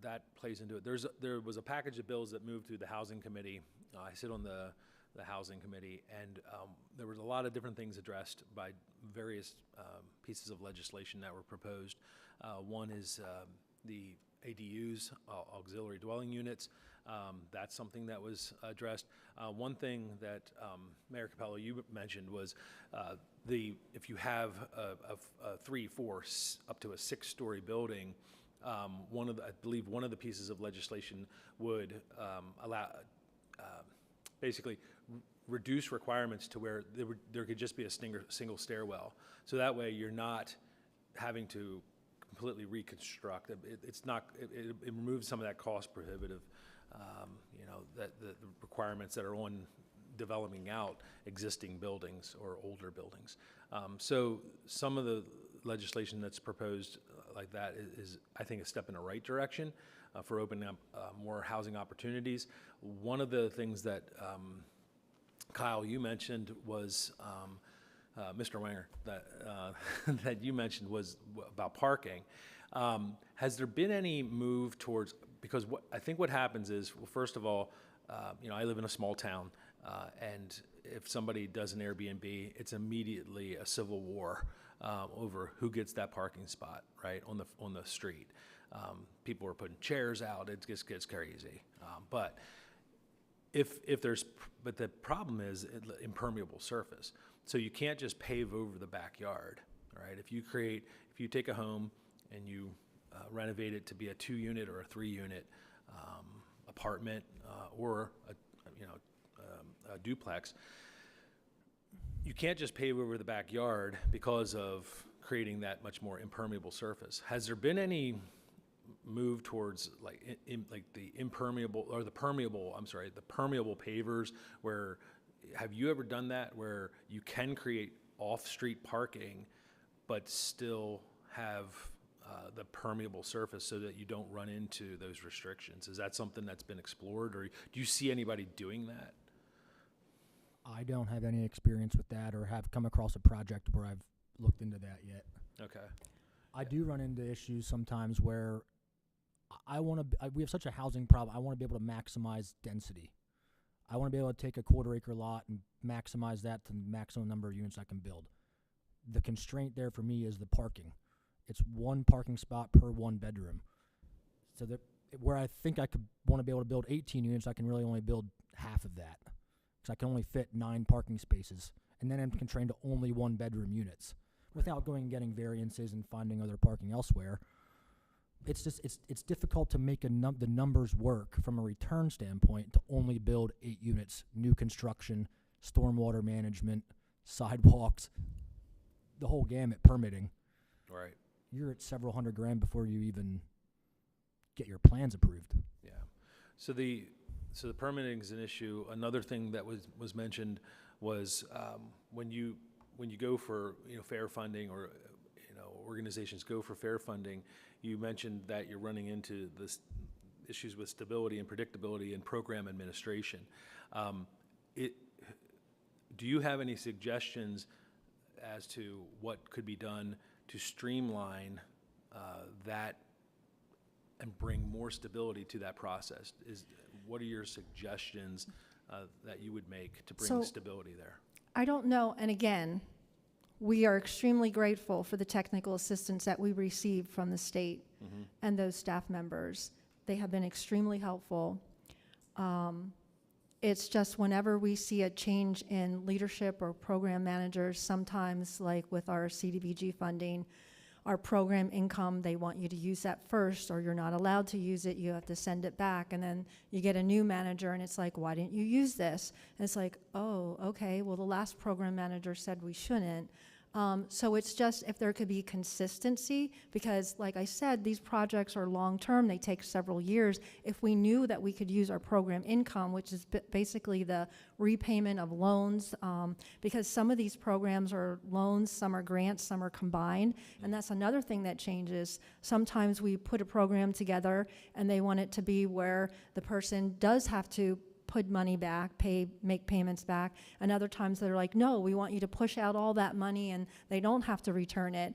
That plays into it. There was a package of bills that moved through the Housing Committee. I sit on the Housing Committee, and there was a lot of different things addressed by various pieces of legislation that were proposed. One is the ADUs, auxiliary dwelling units. That's something that was addressed. One thing that Mayor Capello, you mentioned was if you have a 3, 4, up to a 6-story building, I believe one of the pieces of legislation would allow basically reduce requirements to where there could just be a single stairwell. So that way you're not having to completely reconstruct. It removes some of that cost prohibitive, the requirements that are on developing out existing buildings or older buildings. So some of the legislation that's proposed like that is, I think, a step in the right direction for opening up more housing opportunities. One of the things that Kyle, you mentioned was Mr. Wenger, that you mentioned was about parking. Has there been any move towards, because I think what happens is, well, first of all, I live in a small town, and if somebody does an Airbnb, it's immediately a civil war over who gets that parking spot, right, on the street. People are putting chairs out, it just gets crazy. But the problem is impermeable surface. So you can't just pave over the backyard, right? If you take a home and you renovate it to be a 2-unit or a 3-unit apartment or a duplex, you can't just pave over the backyard because of creating that much more impermeable surface. Has there been any move towards the permeable pavers, where have you ever done that, where you can create off-street parking but still have the permeable surface so that you don't run into those restrictions? Is that something that's been explored, or do you see anybody doing that? I don't have any experience with that or have come across a project where I've looked into that yet. Okay. I do run into issues sometimes where I want to. We have such a housing problem. I want to be able to maximize density. I want to be able to take a quarter-acre lot and maximize that to the maximum number of units I can build. The constraint there for me is the parking. It's one parking spot per one bedroom. So that where I think I could want to be able to build 18 units, I can really only build half of that because I can only fit 9 parking spaces, and then I'm constrained to only one-bedroom units without going and getting variances and finding other parking elsewhere. It's just it's difficult to make the numbers work from a return standpoint to only build 8 units, new construction, stormwater management, sidewalks, the whole gamut, permitting. Right. You're at several hundred grand before you even get your plans approved. Yeah. So the permitting is an issue. Another thing that was mentioned was when you go for fair funding, or organizations go for fair funding, you mentioned that you're running into this issues with stability and predictability and program administration. Do you have any suggestions as to what could be done to streamline that and bring more stability to that process? What are your suggestions that you would make to bring stability there? I don't know, and again, we are extremely grateful for the technical assistance that we received from the state and those staff members. They have been extremely helpful. It's just whenever we see a change in leadership or program managers, sometimes like with our CDBG funding, our program income, they want you to use that first, or you're not allowed to use it. You have to send it back, and then you get a new manager, and it's like, why didn't you use this? And it's like, oh, okay, well, the last program manager said we shouldn't. So it's just if there could be consistency, because like I said, these projects are long-term, they take several years. If we knew that we could use our program income, which is basically the repayment of loans, because some of these programs are loans, some are grants, some are combined, and that's another thing that changes. Sometimes we put a program together and they want it to be where the person does have to put money back, make payments back, and other times they're like, no, we want you to push out all that money and they don't have to return it.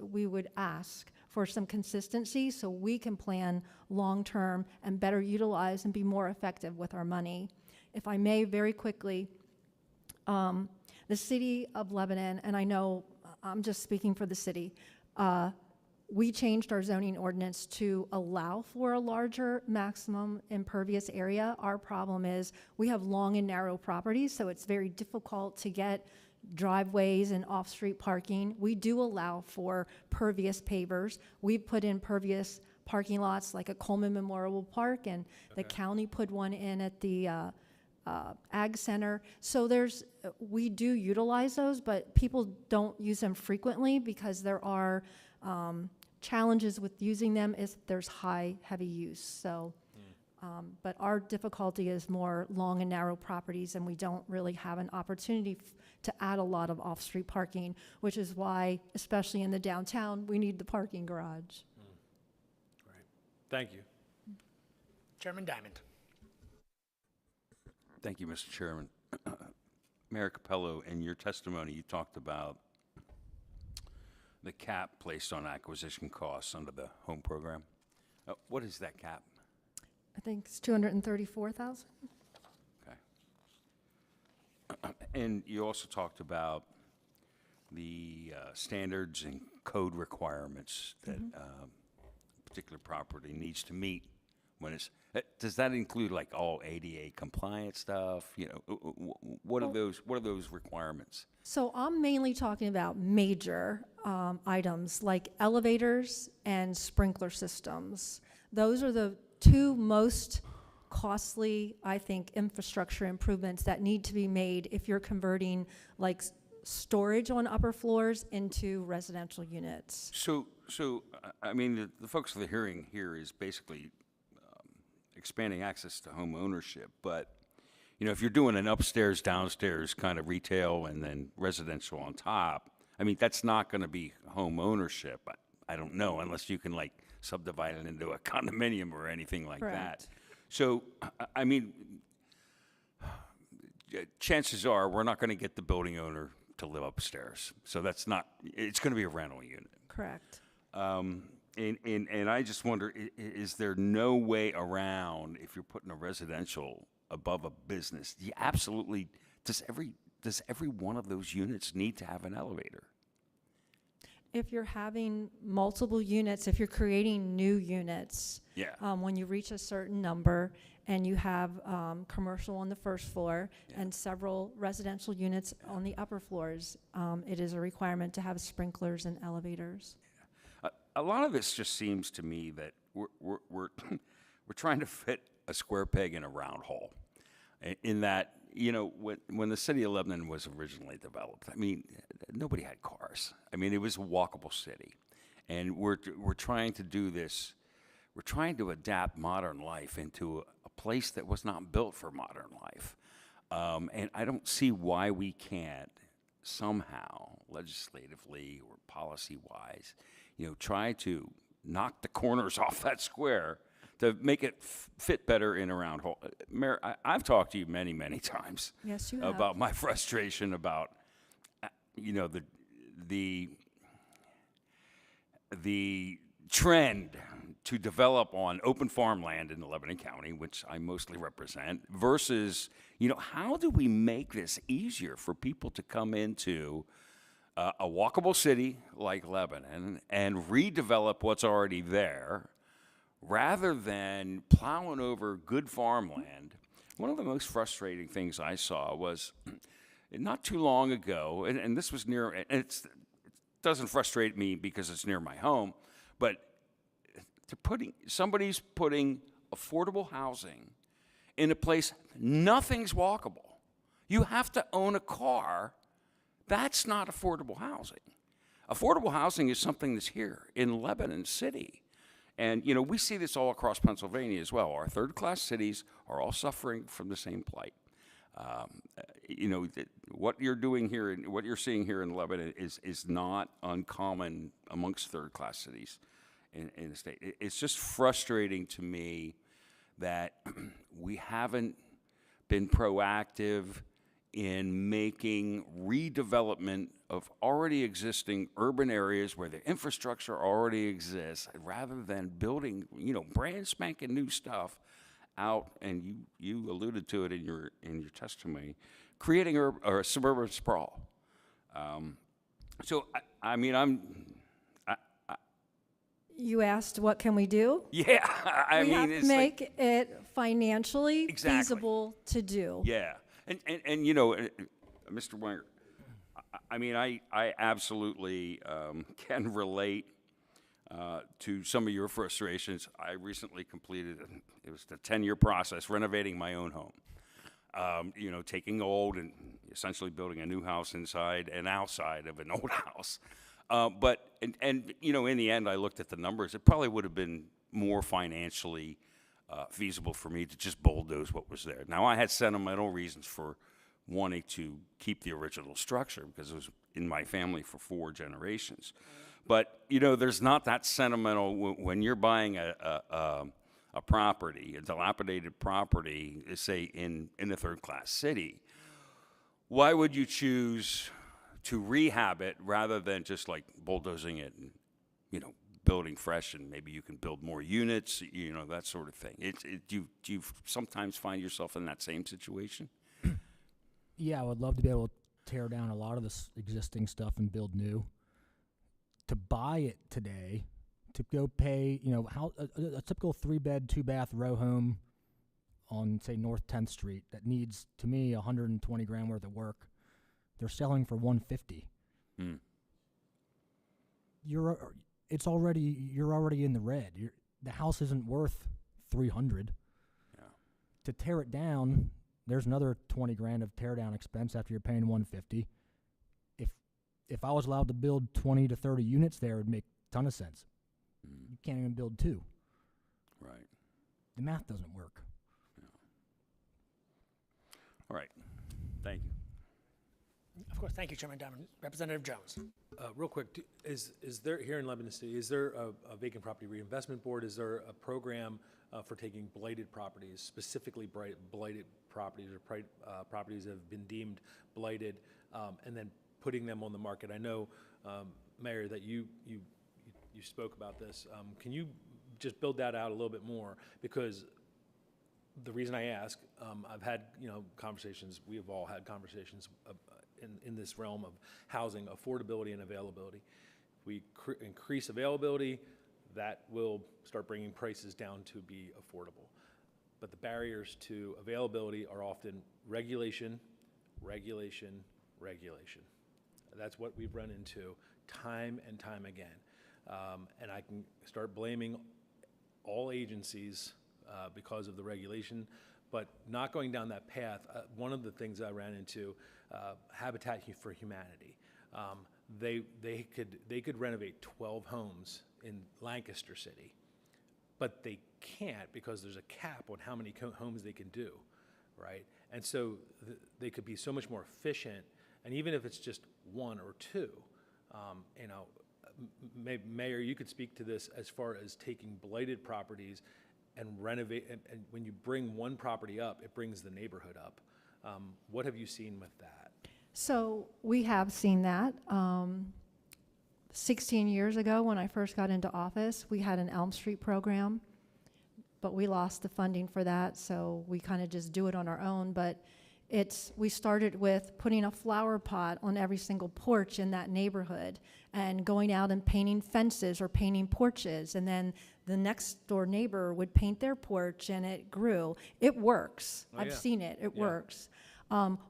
We would ask for some consistency so we can plan long-term and better utilize and be more effective with our money. If I may, very quickly, the city of Lebanon, and I know I'm just speaking for the city, we changed our zoning ordinance to allow for a larger maximum impervious area. Our problem is we have long and narrow properties, so it's very difficult to get driveways and off-street parking. We do allow for pervious pavers. We've put in pervious parking lots like at Coleman Memorial Park, and the county put one in at the Ag Center. So we do utilize those, but people don't use them frequently because there are challenges with using them is there's heavy use. So, but our difficulty is more long and narrow properties, and we don't really have an opportunity to add a lot of off-street parking, which is why, especially in the downtown, we need the parking garage. Right. Thank you. Chairman Diamond. Thank you, Mr. Chairman. Mayor Capello, in your testimony, you talked about the cap placed on acquisition costs under the home program. What is that cap? I think it's $234,000. Okay. And you also talked about the standards and code requirements that a particular property needs to meet when it's. Does that include like all ADA compliant stuff? What are those requirements? So I'm mainly talking about major items like elevators and sprinkler systems. Those are the two most costly, I think, infrastructure improvements that need to be made if you're converting like storage on upper floors into residential units. So I mean, the focus of the hearing here is basically expanding access to home ownership, but if you're doing an upstairs, downstairs kind of retail and then residential on top, I mean, that's not going to be home ownership. I don't know, unless you can like subdivide it into a condominium or anything like Correct. that. So, I mean, chances are we're not going to get the building owner to live upstairs. So that's not, it's going to be a rental unit. Correct. And I just wonder, is there no way around if you're putting a residential above a business? You absolutely, does every one of those units need to have an elevator? If you're having multiple units, if you're creating new units, Yeah. when you reach a certain number and you have commercial on the first floor and several residential units on the upper floors, it is a requirement to have sprinklers and elevators. A lot of this just seems to me that we're trying to fit a square peg in a round hole. In that, you know, when the city of Lebanon was originally developed, I mean, nobody had cars. I mean, it was a walkable city, and we're trying to do this. We're trying to adapt modern life into a place that was not built for modern life, and I don't see why we can't somehow, legislatively or policy-wise, you know, try to knock the corners off that square to make it fit better in a round hole. Mayor, I've talked to you many, many times. Yes, you have. About my frustration about, you know, the trend to develop on open farmland in Lebanon County, which I mostly represent, versus, you know, how do we make this easier for people to come into a walkable city like Lebanon and redevelop what's already there, rather than plowing over good farmland? One of the most frustrating things I saw was not too long ago, and this was near, and it doesn't frustrate me because it's near my home, but somebody's putting affordable housing in a place nothing's walkable. You have to own a car. That's not affordable housing. Affordable housing is something that's here in Lebanon City. And, you know, we see this all across Pennsylvania as well. Our third-class cities are all suffering from the same plight. You know, what you're doing here and what you're seeing here in Lebanon is not uncommon amongst third-class cities in the state. It's just frustrating to me that we haven't been proactive in making redevelopment of already existing urban areas where the infrastructure already exists, rather than building, you know, brand spanking new stuff out. And you alluded to it in your testimony, creating a suburban sprawl. So I mean, You asked, what can we do? yeah, I We mean, have to it's make like, it financially Exactly. feasible to do. yeah, and you know, Mr. Wenger, I mean, I absolutely can relate to some of your frustrations. I recently completed, it was a 10-year process, renovating my own home. You know, taking old and essentially building a new house inside and outside of an old house. But you know, in the end, I looked at the numbers. It probably would have been more financially feasible for me to just bulldoze what was there. Now, I had sentimental reasons for wanting to keep the original structure because it was in my family for 4 generations. But, you know, there's not that sentimental when you're buying a property, a dilapidated property, say in a third-class city. Why would you choose to rehab it rather than just like bulldozing it and, you know, building fresh, and maybe you can build more units, you know, that sort of thing? Do you sometimes find yourself in that same situation? Yeah, I would love to be able to tear down a lot of this existing stuff and build new. To buy it today, to go pay, you know, how a typical 3-bed, 2-bath row home on, say, North 10th Street that needs, to me, 120 grand worth of work, they're selling for 150. You're already in the red. The house isn't worth 300. Yeah. To tear it down, there's another 20 grand of tear down expense after you're paying 150. If I was allowed to build 20 to 30 units there, it would make a ton of sense. You can't even build 2. Right. The math doesn't work. All right. Thank you. Of course, thank you, Chairman Diamond. Representative Jones. Real quick, is there, here in Lebanon City, is there a vacant property reinvestment board? Is there a program for taking blighted properties, specifically blighted properties or properties that have been deemed blighted, and then putting them on the market. I know, Mayor, that you spoke about this. Can you just build that out a little bit more? Because the reason I ask, I've had, conversations, we have all had conversations in this realm of housing affordability and availability. If we increase availability, that will start bringing prices down to be affordable. But the barriers to availability are often regulation, regulation, regulation. That's what we've run into time and time again. And I can start blaming all agencies because of the regulation, but not going down that path. One of the things I ran into, Habitat for Humanity, they could renovate 12 homes in Lancaster City, but they can't because there's a cap on how many homes they can do, right? And so they could be so much more efficient, and even if it's just one or two, Mayor, you could speak to this as far as taking blighted properties and renovate, and when you bring one property up, it brings the neighborhood up. What have you seen with that? So we have seen that. 16 years ago, when I first got into office, we had an Elm Street program, but we lost the funding for that, so we kind of just do it on our own. But we started with putting a flower pot on every single porch in that neighborhood and going out and painting fences or painting porches, and then the next door neighbor would paint their porch, and it grew. It works. Oh, I've yeah. seen it. It Yeah. works.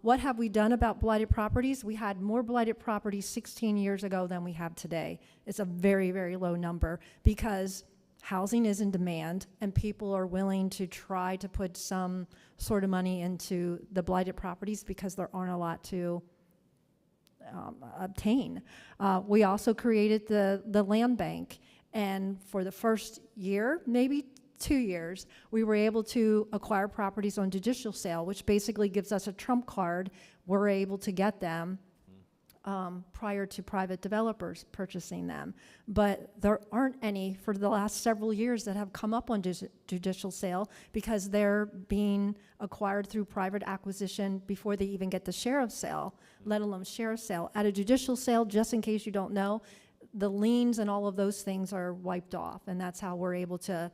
What have we done about blighted properties? We had more blighted properties 16 years ago than we have today. It's a very, very low number because housing is in demand and people are willing to try to put some sort of money into the blighted properties because there aren't a lot to obtain. We also created the land bank, and for the first year, maybe 2 years, we were able to acquire properties on judicial sale, which basically gives us a trump card. We're able to get them prior to private developers purchasing them. But there aren't any for the last several years that have come up on judicial sale because they're being acquired through private acquisition before they even get the sheriff's sale, let alone sheriff's sale. At a judicial sale, just in case you don't know, the liens and all of those things are wiped off, and that's how we're able to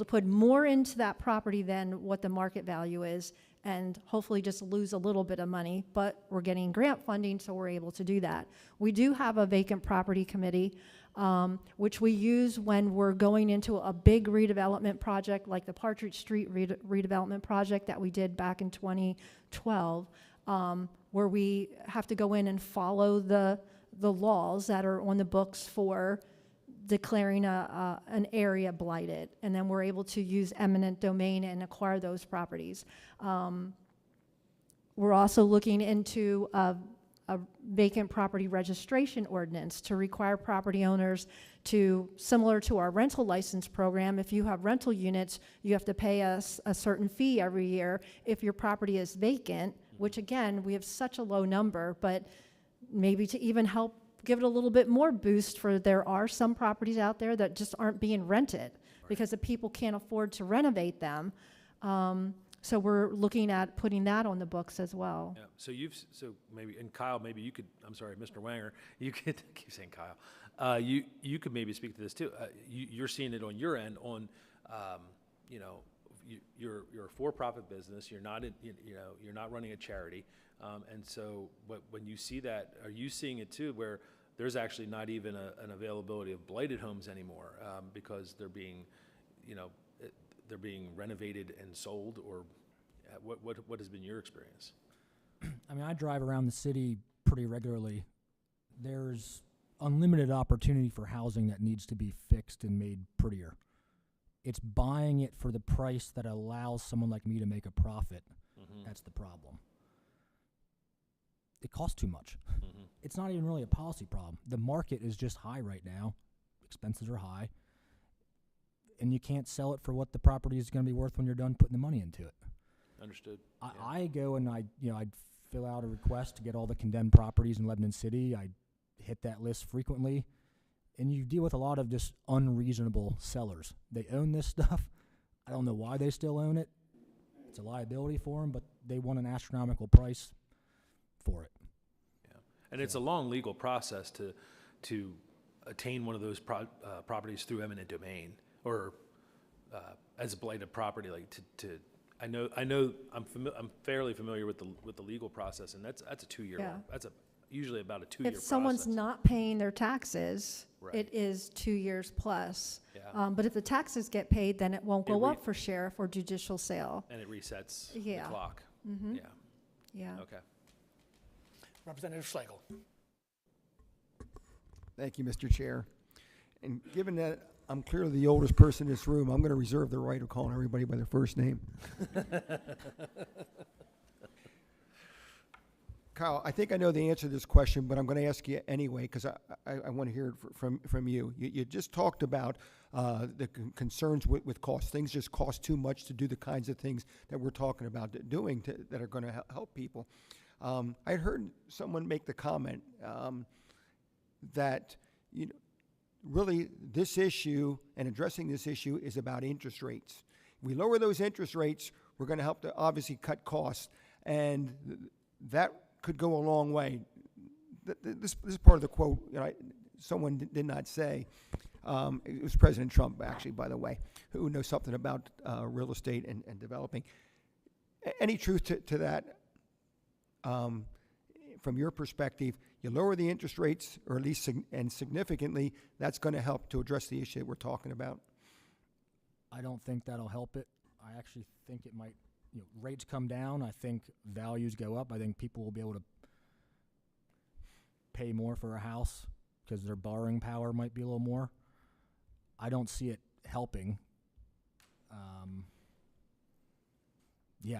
put more into that property than what the market value is, and hopefully just lose a little bit of money, but we're getting grant funding, so we're able to do that. We do have a vacant property committee, which we use when we're going into a big redevelopment project like the Partridge Street redevelopment project that we did back in 2012, where we have to go in and follow the laws that are on the books for declaring an area blighted, and then we're able to use eminent domain and acquire those properties. We're also looking into a vacant property registration ordinance to require property owners to, similar to our rental license program, if you have rental units, you have to pay us a certain fee every year if your property is vacant, which again, we have such a low number, but maybe to even help give it a little bit more boost, for there are some properties out there that just aren't being rented because the people can't afford to renovate them. So we're looking at putting that on the books as well. Yeah. So maybe, and Kyle, maybe you could, I'm sorry, Mr. Wanger, you could, keep saying Kyle, you could maybe speak to this too. You're seeing it on your end on, you're a for-profit business. You're not, you're not running a charity. And so when you see that, are you seeing it too, where there's actually not even an availability of blighted homes anymore because they're being, they're being renovated and sold, or what has been your experience? I mean, I drive around the city pretty regularly. There's unlimited opportunity for housing that needs to be fixed and made prettier. It's buying it for the price that allows someone like me to make a profit. Mm-hmm. That's the problem. It costs too much. Mm-hmm. It's not even really a policy problem. The market is just high right now. Expenses are high. And you can't sell it for what the property is going to be worth when you're done putting the money into it. Understood. I go and I'd fill out a request to get all the condemned properties in Lebanon City. I hit that list frequently. And you deal with a lot of just unreasonable sellers. They own this stuff. I don't know why they still own it. It's a liability for them, but they want an astronomical price for it. Yeah. And it's a long legal process to attain one of those properties through eminent domain or as a blighted property. Like I know I'm fairly familiar with the legal process, and that's a 2-year. Yeah. That's usually about a 2-year If process. someone's not paying their taxes, Right. it is 2 years plus. Yeah. But if the taxes get paid, then it won't go re- up for sheriff or judicial sale. And it resets Yeah. the clock. Yeah. Yeah. Okay. Representative Schlegel. Thank you, Mr. Chair. And given that I'm clearly the oldest person in this room, I'm going to reserve the right of calling everybody by their first name. Kyle, I think I know the answer to this question, but I'm going to ask you anyway because I want to hear it from you. You just talked about the concerns with cost. Things just cost too much to do the kinds of things that we're talking about doing that are going to help people. I heard someone make the comment that really this issue and addressing this issue is about interest rates. If we lower those interest rates, we're going to help to obviously cut costs, and that could go a long way. This is part of the quote someone did not say. It was President Trump, actually, by the way, who knows something about real estate and developing. Any truth to that? From your perspective, you lower the interest rates, or at least and significantly, that's going to help to address the issue that we're talking about. I don't think that'll help it. I actually think it might, rates come down. I think values go up. I think people will be able to pay more for a house because their borrowing power might be a little more. I don't see it helping.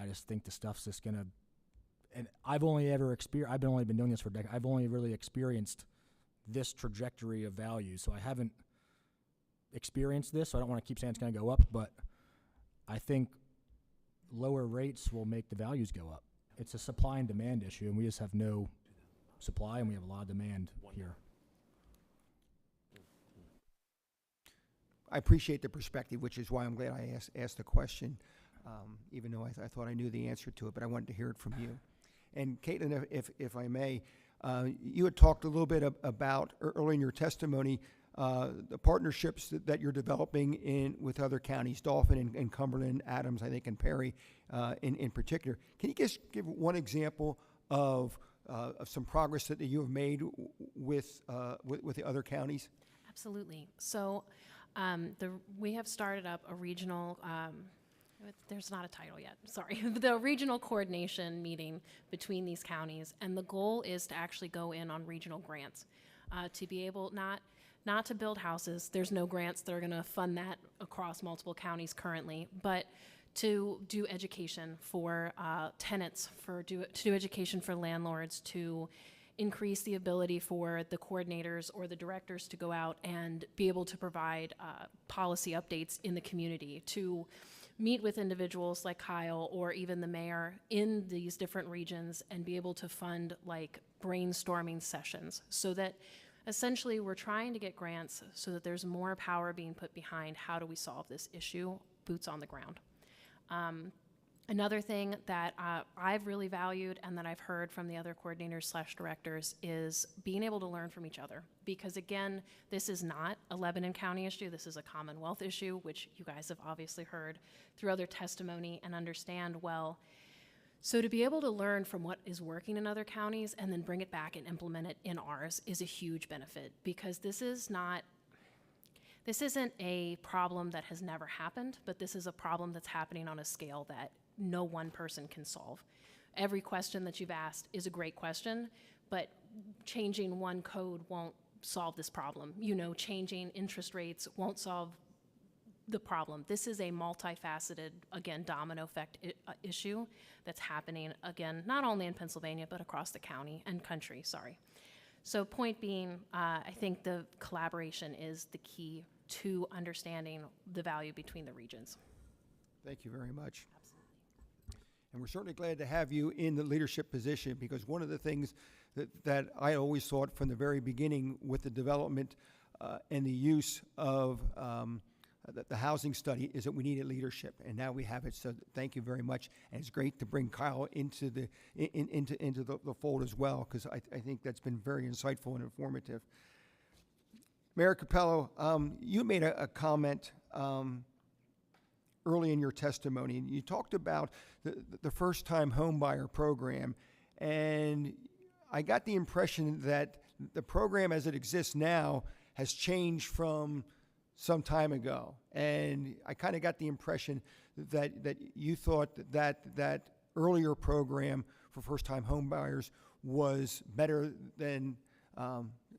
I just think the stuff's just going to, and I've only been doing this for a decade. I've only really experienced this trajectory of value. So I haven't experienced this, so I don't want to keep saying it's going to go up, but I think lower rates will make the values go up. It's a supply and demand issue, and we just have no supply, and we have a lot of demand here. I appreciate the perspective, which is why I'm glad I asked the question, even though I thought I knew the answer to it, but I wanted to hear it from you. And Caitlin, if I may, you had talked a little bit about early in your testimony the partnerships that you're developing with other counties, Dauphin and Cumberland, Adams, I think, and Perry in particular. Can you just give one example of some progress that you have made with the other counties? Absolutely. So we have started up a regional, there's not a title yet, sorry, the regional coordination meeting between these counties. And the goal is to actually go in on regional grants to be able not to build houses. There's no grants that are going to fund that across multiple counties currently, but to do education for tenants, to do education for landlords, to increase the ability for the coordinators or the directors to go out and be able to provide policy updates in the community, to meet with individuals like Kyle or even the mayor in these different regions and be able to fund like brainstorming sessions, so that essentially we're trying to get grants so that there's more power being put behind how do we solve this issue, boots on the ground. Another thing that I've really valued and that I've heard from the other coordinators/directors is being able to learn from each other. Because again, this is not a Lebanon County issue, this is a Commonwealth issue, which you guys have obviously heard through other testimony and understand well. So to be able to learn from what is working in other counties and then bring it back and implement it in ours is a huge benefit, because this isn't a problem that has never happened, but this is a problem that's happening on a scale that no one person can solve. Every question that you've asked is a great question, but changing one code won't solve this problem. Changing interest rates won't solve the problem. This is a multifaceted, again, domino effect issue that's happening, again, not only in Pennsylvania, but across the county and country, sorry. So point being, I think the collaboration is the key to understanding the value between the regions. Thank you very much. Absolutely. And we're certainly glad to have you in the leadership position, because one of the things that I always thought from the very beginning with the development and the use of the housing study is that we needed leadership, and now we have it. So thank you very much, and it's great to bring Kyle into the the fold as well, because I think that's been very insightful and informative. Mayor Capello, you made a comment early in your testimony, and you talked about the first-time homebuyer program, and I got the impression that the program as it exists now has changed from some time ago, and I kind of got the impression that you thought that earlier program for first-time homebuyers was better than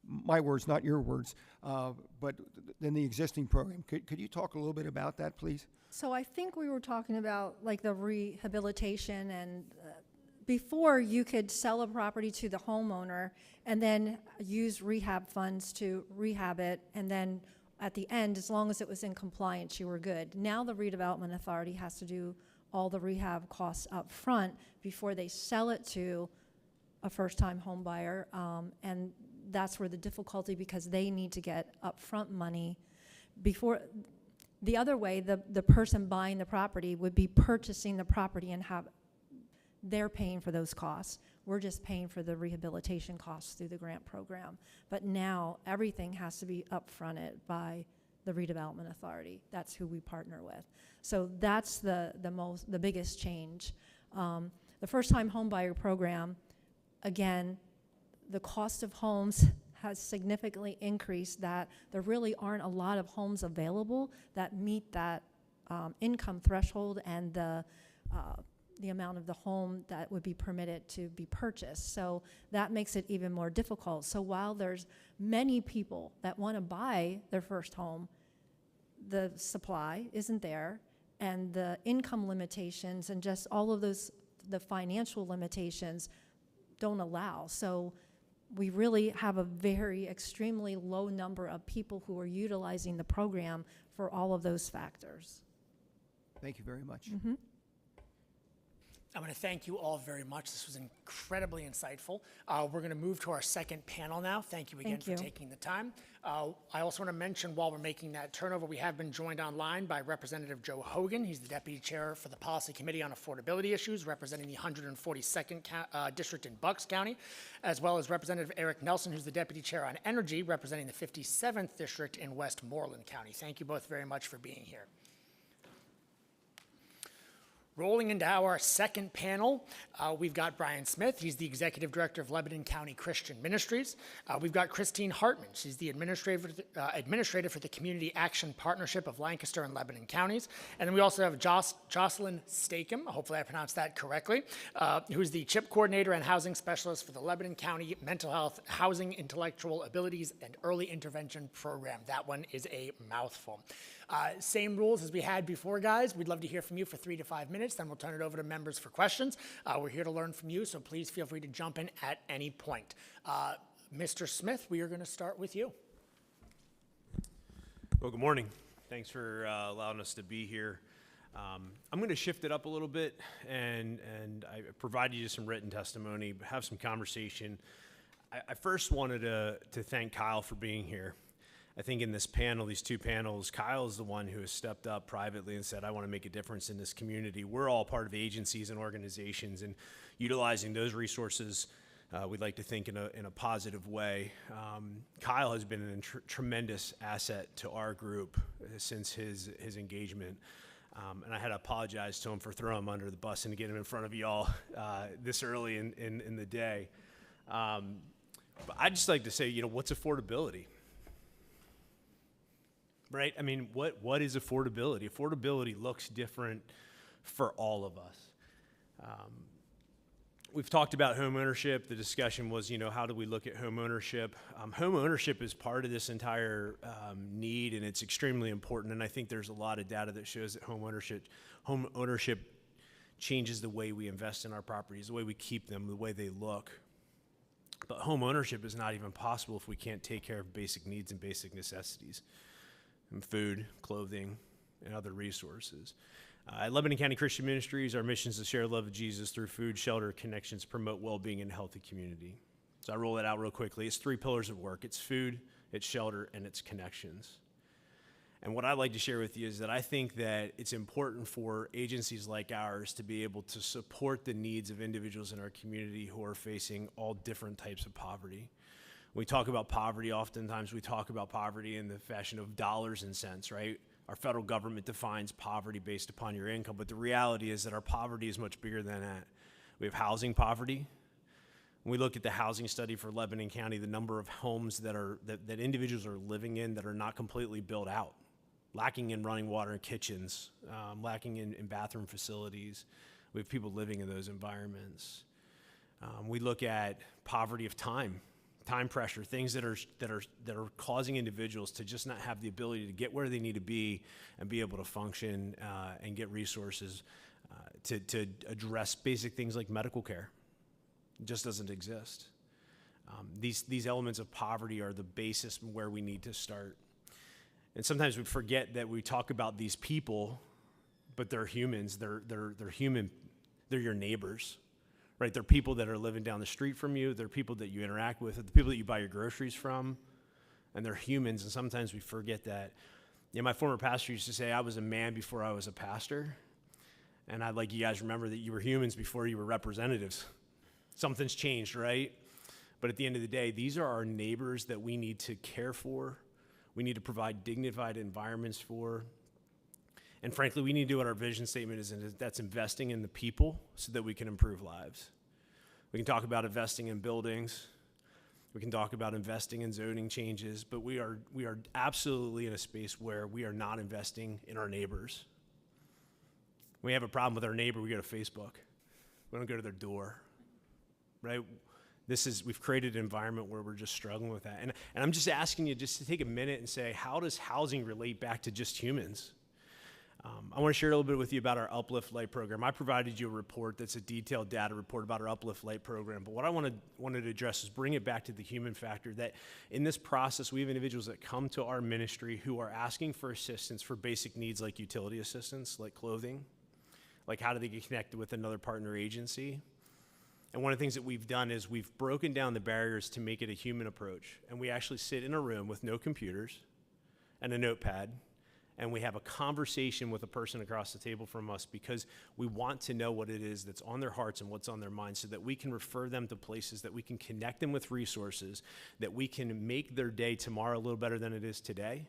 my words, not your words, but than the existing program. Could you talk a little bit about that, please? So I think we were talking about like the rehabilitation, and before you could sell a property to the homeowner and then use rehab funds to rehab it, and then at the end, as long as it was in compliance, you were good. Now the redevelopment authority has to do all the rehab costs up front before they sell it to a first-time home buyer, and that's where the difficulty, because they need to get upfront money before. The other way, the person buying the property would be purchasing the property and they're paying for those costs. We're just paying for the rehabilitation costs through the grant program. But now everything has to be upfronted by the redevelopment authority. That's who we partner with. So that's the biggest change. The first-time homebuyer program, again, the cost of homes has significantly increased, that there really aren't a lot of homes available that meet that income threshold and the amount of the home that would be permitted to be purchased. So that makes it even more difficult. So while there's many people that want to buy their first home, the supply isn't there, and the income limitations and just all of those, the financial limitations don't allow. So we really have a very extremely low number of people who are utilizing the program for all of those factors. Thank you very much. Mm-hmm. I want to thank you all very much. This was incredibly insightful. We're going to move to our second panel now. Thank you again for taking the time. I also want to mention, while we're making that turnover, we have been joined online by Representative Joe Hogan. He's the Deputy Chair for the Policy Committee on Affordability Issues, representing the 142nd District in Bucks County, as well as Representative Eric Nelson, who's the Deputy Chair on Energy, representing the 57th District in Westmoreland County. Thank you both very much for being here. Rolling into our second panel, we've got Brian Smith. He's the Executive Director of Lebanon County Christian Ministries. We've got Christine Hartman. She's the Administrator for the Community Action Partnership of Lancaster and Lebanon Counties. And then we also have Jocelyn Stakem, hopefully I pronounced that correctly, who's the CHIP Coordinator and Housing Specialist for the Lebanon County Mental Health, Housing, Intellectual Abilities, and Early Intervention Program. That one is a mouthful. Same rules as we had before, guys. We'd love to hear from you for 3 to 5 minutes, then we'll turn it over to members for questions. We're here to learn from you, so please feel free to jump in at any point. Mr. Smith, we are going to start with you. Well, good morning. Thanks for allowing us to be here. I'm going to shift it up a little bit, and I provided you some written testimony, have some conversation. I first wanted to thank Kyle for being here. I think in this panel, these two panels, Kyle is the one who has stepped up privately and said, I want to make a difference in this community. We're all part of agencies and organizations, and utilizing those resources, we'd like to think in a positive way. Kyle has been a tremendous asset to our group since his engagement. And I had to apologize to him for throwing him under the bus and to get him in front of y'all this early in the day. But I'd just like to say, what's affordability? Right? I mean, what is affordability? Affordability looks different for all of us. We've talked about home ownership. The discussion was, how do we look at home ownership? Home ownership is part of this entire need, and it's extremely important. And I think there's a lot of data that shows that home ownership changes the way we invest in our properties, the way we keep them, the way they look. But home ownership is not even possible if we can't take care of basic needs and basic necessities. And food, clothing, and other resources. At Lebanon County Christian Ministries, our mission is to share the love of Jesus through food, shelter, connections, promote well-being, and a healthy community. So I roll that out real quickly. It's 3 pillars of work. It's food, it's shelter, and it's connections. And what I'd like to share with you is that I think that it's important for agencies like ours to be able to support the needs of individuals in our community who are facing all different types of poverty. When we talk about poverty, oftentimes we talk about poverty in the fashion of dollars and cents, right? Our federal government defines poverty based upon your income, but the reality is that our poverty is much bigger than that. We have housing poverty. When we look at the housing study for Lebanon County, the number of homes that individuals are living in that are not completely built out, lacking in running water and kitchens, lacking in bathroom facilities. We have people living in those environments. We look at poverty of time pressure, things that are causing individuals to just not have the ability to get where they need to be and be able to function and get resources to address basic things like medical care. It just doesn't exist. These elements of poverty are the basis where we need to start. And sometimes we forget that we talk about these people, but they're humans. They're human. They're your neighbors, right? They're people that are living down the street from you. They're people that you interact with. They're the people that you buy your groceries from, and they're humans. And sometimes we forget that. You know, my former pastor used to say, I was a man before I was a pastor. And I'd like you guys to remember that you were humans before you were representatives. Something's changed, right? But at the end of the day, these are our neighbors that we need to care for. We need to provide dignified environments for. And frankly, we need to do what our vision statement is, and that's investing in the people so that we can improve lives. We can talk about investing in buildings. We can talk about investing in zoning changes, but we are absolutely in a space where we are not investing in our neighbors. When we have a problem with our neighbor, we go to Facebook. We don't go to their door, right? We've created an environment where we're just struggling with that. And I'm just asking you just to take a minute and say, how does housing relate back to just humans? I want to share a little bit with you about our Uplift Light program. I provided you a report that's a detailed data report about our Uplift Light program. But what I wanted to address is bring it back to the human factor, that in this process, we have individuals that come to our ministry who are asking for assistance for basic needs like utility assistance, like clothing, like how do they get connected with another partner agency. And one of the things that we've done is we've broken down the barriers to make it a human approach. And we actually sit in a room with no computers and a notepad, and we have a conversation with a person across the table from us because we want to know what it is that's on their hearts and what's on their minds so that we can refer them to places, that we can connect them with resources, that we can make their day tomorrow a little better than it is today.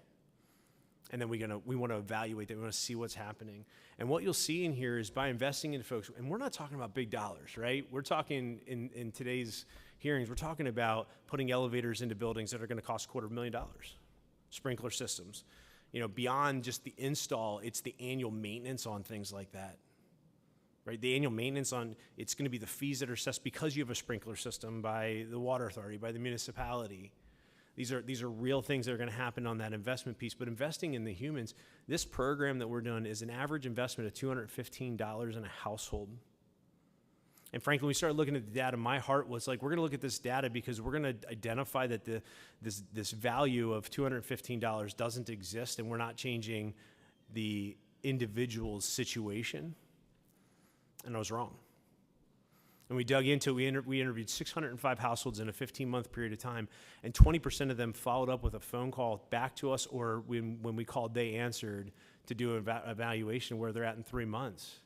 And then we want to evaluate that. We want to see what's happening. And what you'll see in here is by investing in folks, and we're not talking about big dollars, right? We're talking in today's hearings, we're talking about putting elevators into buildings that are going to cost $250,000, sprinkler systems. You know, beyond just the install, it's the annual maintenance on things like that, right? The annual maintenance on, it's going to be the fees that are assessed because you have a sprinkler system by the water authority, by the municipality. These are real things that are going to happen on that investment piece, but investing in the humans, this program that we're doing is an average investment of $215 in a household. And frankly, when we started looking at the data, my heart was like, we're going to look at this data because we're going to identify that this value of $215 doesn't exist, and we're not changing the individual's situation. And I was wrong. And we dug into it. We interviewed 605 households in a 15-month period of time, and 20% of them followed up with a phone call back to us, or when we called, they answered to do an evaluation where they're at in 3 months.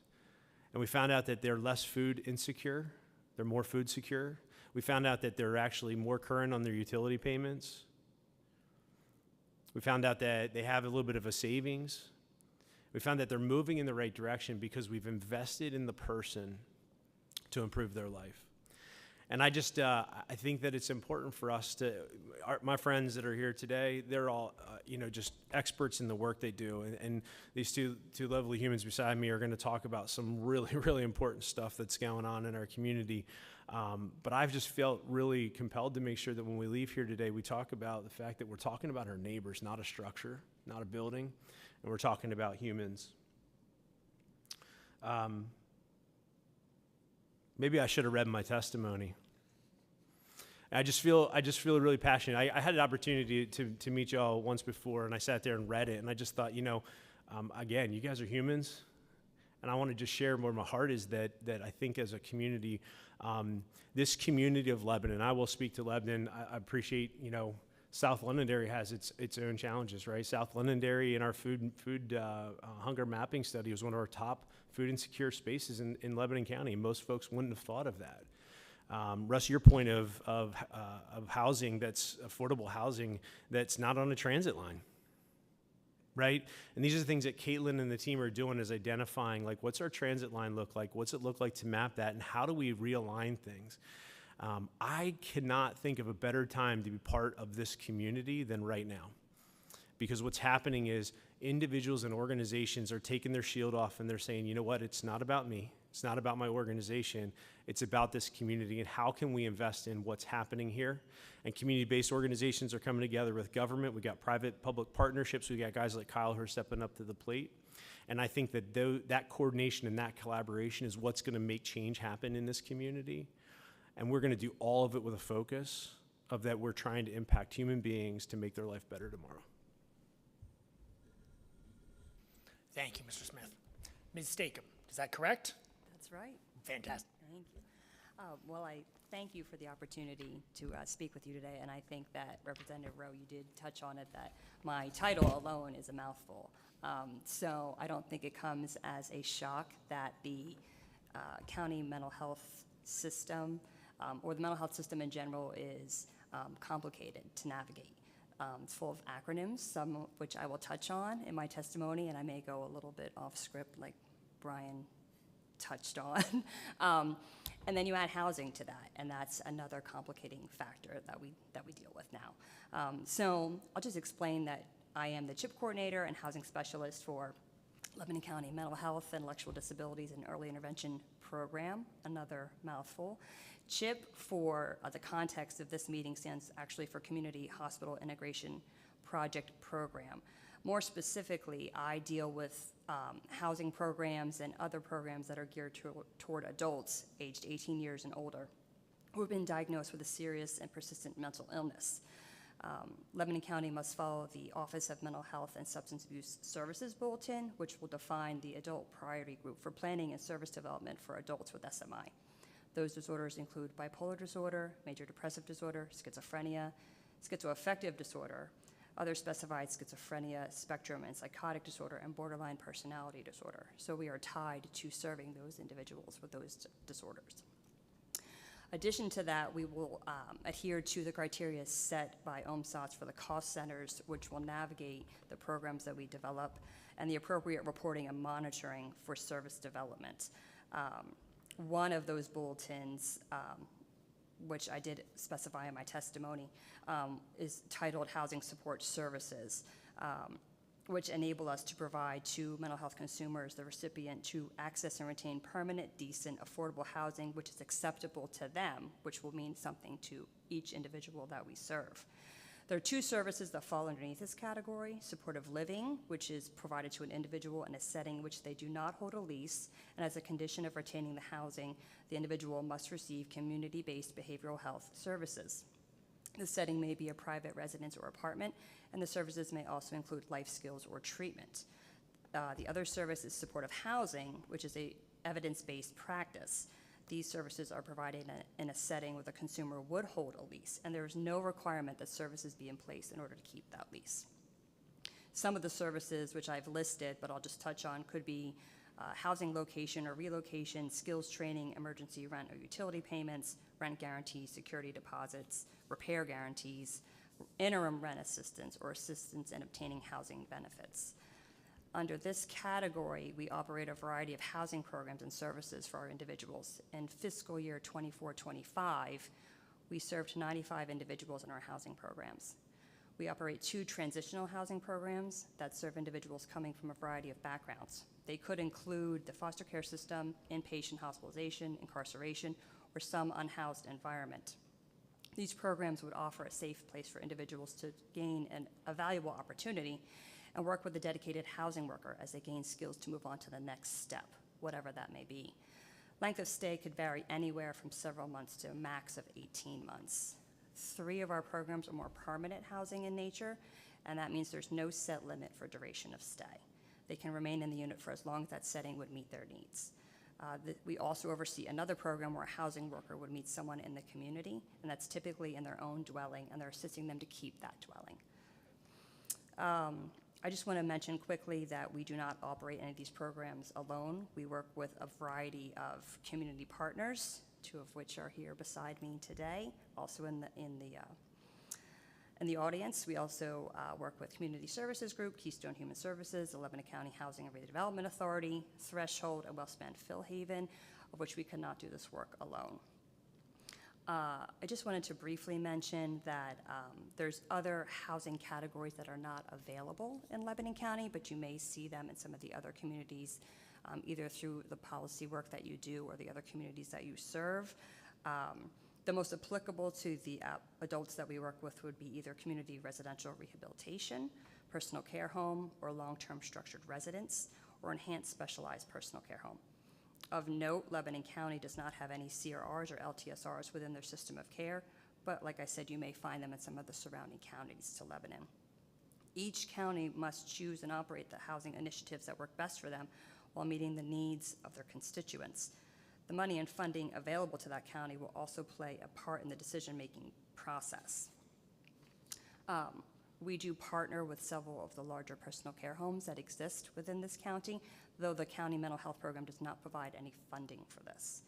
And we found out that they're less food insecure. They're more food secure. We found out that they're actually more current on their utility payments. We found out that they have a little bit of a savings. We found that they're moving in the right direction because we've invested in the person to improve their life. And I just, I think that it's important for us to, my friends that are here today, they're all, just experts in the work they do. And these two lovely humans beside me are going to talk about some really, really important stuff that's going on in our community. But I've just felt really compelled to make sure that when we leave here today, we talk about the fact that we're talking about our neighbors, not a structure, not a building, and we're talking about humans. Maybe I should have read my testimony. I just feel really passionate. I had an opportunity to meet y'all once before, and I sat there and read it, and I just thought, again, you guys are humans, and I want to just share where my heart is that I think as a community, this community of Lebanon, I will speak to Lebanon. I appreciate, South Londonderry has its own challenges, right? South Londonderry in our food hunger mapping study was one of our top food insecure spaces in Lebanon County. Most folks wouldn't have thought of that. Russ, your point of housing that's affordable housing that's not on a transit line, right? And these are the things that Caitlin and the team are doing, is identifying, like, what's our transit line look like? What's it look like to map that? And how do we realign things? I cannot think of a better time to be part of this community than right now. Because what's happening is individuals and organizations are taking their shield off and they're saying, you know what, it's not about me. It's not about my organization. It's about this community, and how can we invest in what's happening here? And community-based organizations are coming together with government. We got private-public partnerships. We got guys like Kyle who are stepping up to the plate. And I think that that coordination and that collaboration is what's going to make change happen in this community. And we're going to do all of it with a focus of that we're trying to impact human beings to make their life better tomorrow. Thank you, Mr. Smith. Ms. Stakem, is that correct? That's right. Fantastic. Thank you. Well, I thank you for the opportunity to speak with you today, and I think that Representative Rowe, you did touch on it, that my title alone is a mouthful. So I don't think it comes as a shock that the county mental health system, or the mental health system in general, is complicated to navigate. It's full of acronyms, some of which I will touch on in my testimony, and I may go a little bit off script like Brian touched on. And then you add housing to that, and that's another complicating factor that we deal with now. So I'll just explain that I am the CHIP coordinator and housing specialist for Lebanon County Mental Health, Intellectual Disabilities, and Early Intervention Program, another mouthful. CHIP, for the context of this meeting, stands actually for Community Hospital Integration Project Program. More specifically, I deal with housing programs and other programs that are geared toward adults aged 18 years and older who have been diagnosed with a serious and persistent mental illness. Lebanon County must follow the Office of Mental Health and Substance Abuse Services Bulletin, which will define the adult priority group for planning and service development for adults with SMI. Those disorders include bipolar disorder, major depressive disorder, schizophrenia, schizoaffective disorder, other specified schizophrenia, spectrum and psychotic disorder, and borderline personality disorder. So we are tied to serving those individuals with those disorders. Addition to that, we will adhere to the criteria set by OMSATS for the cost centers, which will navigate the programs that we develop, and the appropriate reporting and monitoring for service development. One of those bulletins, which I did specify in my testimony, is titled Housing Support Services, which enable us to provide to mental health consumers, the recipient, to access and retain permanent, decent, affordable housing, which is acceptable to them, which will mean something to each individual that we serve. There are two services that fall underneath this category: supportive living, which is provided to an individual in a setting which they do not hold a lease, and as a condition of retaining the housing, the individual must receive community-based behavioral health services. The setting may be a private residence or apartment, and the services may also include life skills or treatment. The other service is supportive housing, which is a evidence-based practice. These services are provided in a setting where the consumer would hold a lease, and there is no requirement that services be in place in order to keep that lease. Some of the services which I've listed, but I'll just touch on, could be housing location or relocation, skills training, emergency rent or utility payments, rent guarantees, security deposits, repair guarantees, interim rent assistance, or assistance in obtaining housing benefits. Under this category, we operate a variety of housing programs and services for our individuals. In fiscal year 24-25, we served 95 individuals in our housing programs. We operate 2 transitional housing programs that serve individuals coming from a variety of backgrounds. They could include the foster care system, inpatient hospitalization, incarceration, or some unhoused environment. These programs would offer a safe place for individuals to gain a valuable opportunity and work with a dedicated housing worker as they gain skills to move on to the next step, whatever that may be. Length of stay could vary anywhere from several months to a max of 18 months. 3 of our programs are more permanent housing in nature, and that means there's no set limit for duration of stay. They can remain in the unit for as long as that setting would meet their needs. We also oversee another program where a housing worker would meet someone in the community, and that's typically in their own dwelling, and they're assisting them to keep that dwelling. I just want to mention quickly that we do not operate any of these programs alone. We work with a variety of community partners, two of which are here beside me today, also in the audience. We also work with Community Services Group, Keystone Human Services, the Lebanon County Housing and Redevelopment Authority, Threshold, and WellSpan Philhaven, of which we could not do this work alone. I just wanted to briefly mention that there's other housing categories that are not available in Lebanon County, but you may see them in some of the other communities, either through the policy work that you do or the other communities that you serve. The most applicable to the adults that we work with would be either community residential rehabilitation, personal care home, or long-term structured residence, or enhanced specialized personal care home. Of note, Lebanon County does not have any CRRs or LTSRs within their system of care, but like I said, you may find them in some of the surrounding counties to Lebanon. Each county must choose and operate the housing initiatives that work best for them while meeting the needs of their constituents. The money and funding available to that county will also play a part in the decision-making process. We do partner with several of the larger personal care homes that exist within this county, though the county mental health program does not provide any funding for this.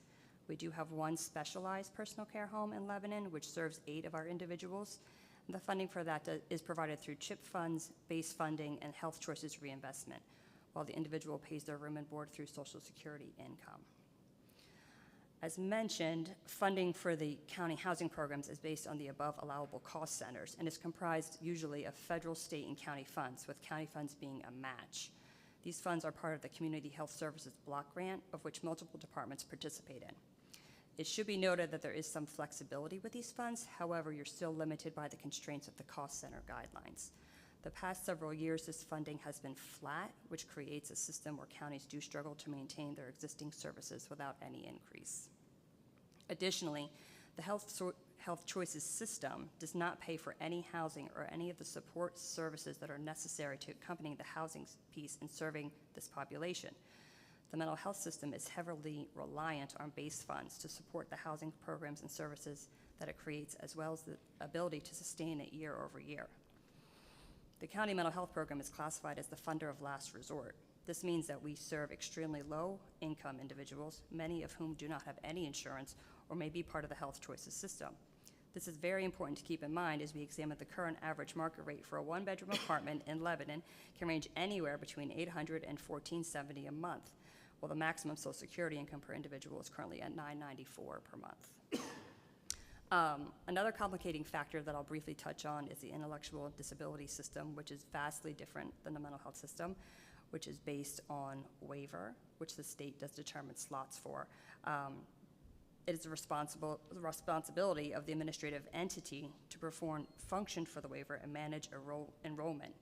We do have one specialized personal care home in Lebanon, which serves 8 of our individuals. The funding for that is provided through CHIP funds, base funding, and Health Choices reinvestment, while the individual pays their room and board through Social Security income. As mentioned, funding for the county housing programs is based on the above allowable cost centers and is comprised usually of federal, state, and county funds, with county funds being a match. These funds are part of the Community Health Services Block Grant, of which multiple departments participate in. It should be noted that there is some flexibility with these funds. However, you're still limited by the constraints of the cost center guidelines. The past several years, this funding has been flat, which creates a system where counties do struggle to maintain their existing services without any increase. Additionally, the Health Choices system does not pay for any housing or any of the support services that are necessary to accompany the housing piece in serving this population. The mental health system is heavily reliant on base funds to support the housing programs and services that it creates, as well as the ability to sustain it year over year. The county mental health program is classified as the funder of last resort. This means that we serve extremely low-income individuals, many of whom do not have any insurance or may be part of the Health Choices system. This is very important to keep in mind as we examine the current average market rate for a one-bedroom apartment in Lebanon can range anywhere between $800 and $1,470 a month, while the maximum Social Security income per individual is currently at $994 per month. Another complicating factor that I'll briefly touch on is the intellectual disability system, which is vastly different than the mental health system, which is based on waiver, which the state does determine slots for. It is the responsibility of the administrative entity to perform function for the waiver and manage enrollment.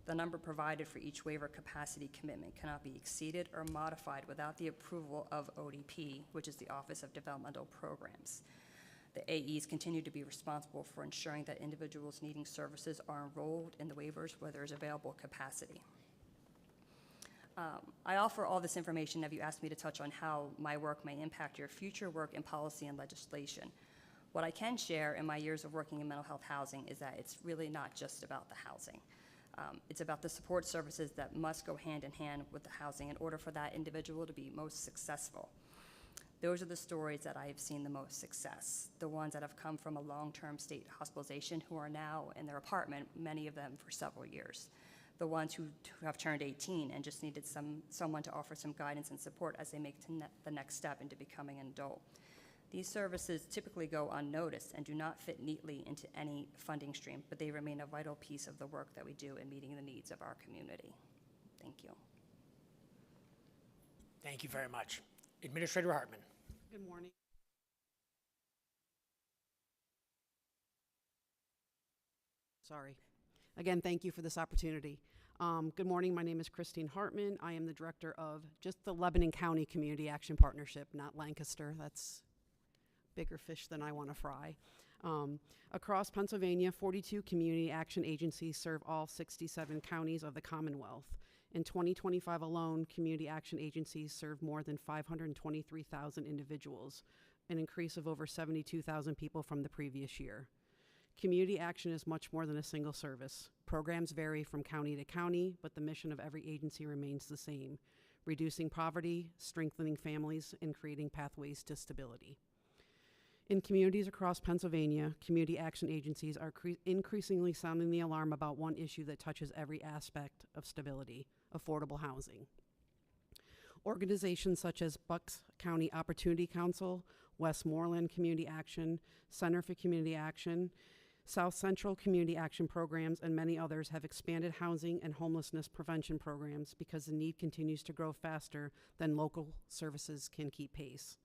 The number provided for each waiver capacity commitment cannot be exceeded or modified without the approval of ODP, which is the Office of Developmental Programs. The AEs continue to be responsible for ensuring that individuals needing services are enrolled in the waivers where there is available capacity. I offer all this information if you ask me to touch on how my work may impact your future work in policy and legislation. What I can share in my years of working in mental health housing is that it's really not just about the housing. It's about the support services that must go hand in hand with the housing in order for that individual to be most successful. Those are the stories that I have seen the most success, the ones that have come from a long-term state hospitalization who are now in their apartment, many of them for several years. The ones who have turned 18 and just needed someone to offer some guidance and support as they make the next step into becoming an adult. These services typically go unnoticed and do not fit neatly into any funding stream, but they remain a vital piece of the work that we do in meeting the needs of our community. Thank you. Thank you very much. Administrator Hartman. Good morning. Sorry. Again, thank you for this opportunity. Good morning. My name is Christine Hartman. I am the director of just the Lebanon County Community Action Partnership, not Lancaster. That's bigger fish than I want to fry. Across Pennsylvania, 42 community action agencies serve all 67 counties of the Commonwealth. In 2025 alone, community action agencies served more than 523,000 individuals, an increase of over 72,000 people from the previous year. Community action is much more than a single service. Programs vary from county to county, but the mission of every agency remains the same: reducing poverty, strengthening families, and creating pathways to stability. In communities across Pennsylvania, community action agencies are increasingly sounding the alarm about one issue that touches every aspect of stability: affordable housing. Organizations such as Bucks County Opportunity Council, Westmoreland Community Action, Center for Community Action, South Central Community Action Programs, and many others have expanded housing and homelessness prevention programs because the need continues to grow faster than local services can keep pace.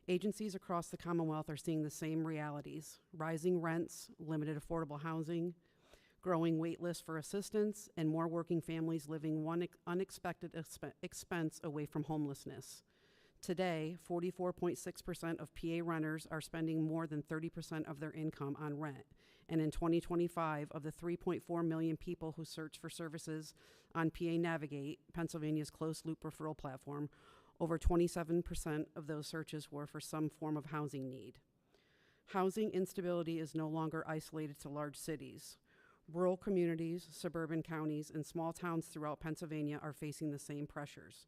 Agencies across the Commonwealth are seeing the same realities: rising rents, limited affordable housing, growing wait lists for assistance, and more working families living one unexpected expense away from homelessness. Today, 44.6% of PA renters are spending more than 30% of their income on rent. And in 2025, of the 3.4 million people who search for services on PA Navigate, Pennsylvania's closed-loop referral platform, over 27% of those searches were for some form of housing need. Housing instability is no longer isolated to large cities. Rural communities, suburban counties, and small towns throughout Pennsylvania are facing the same pressures.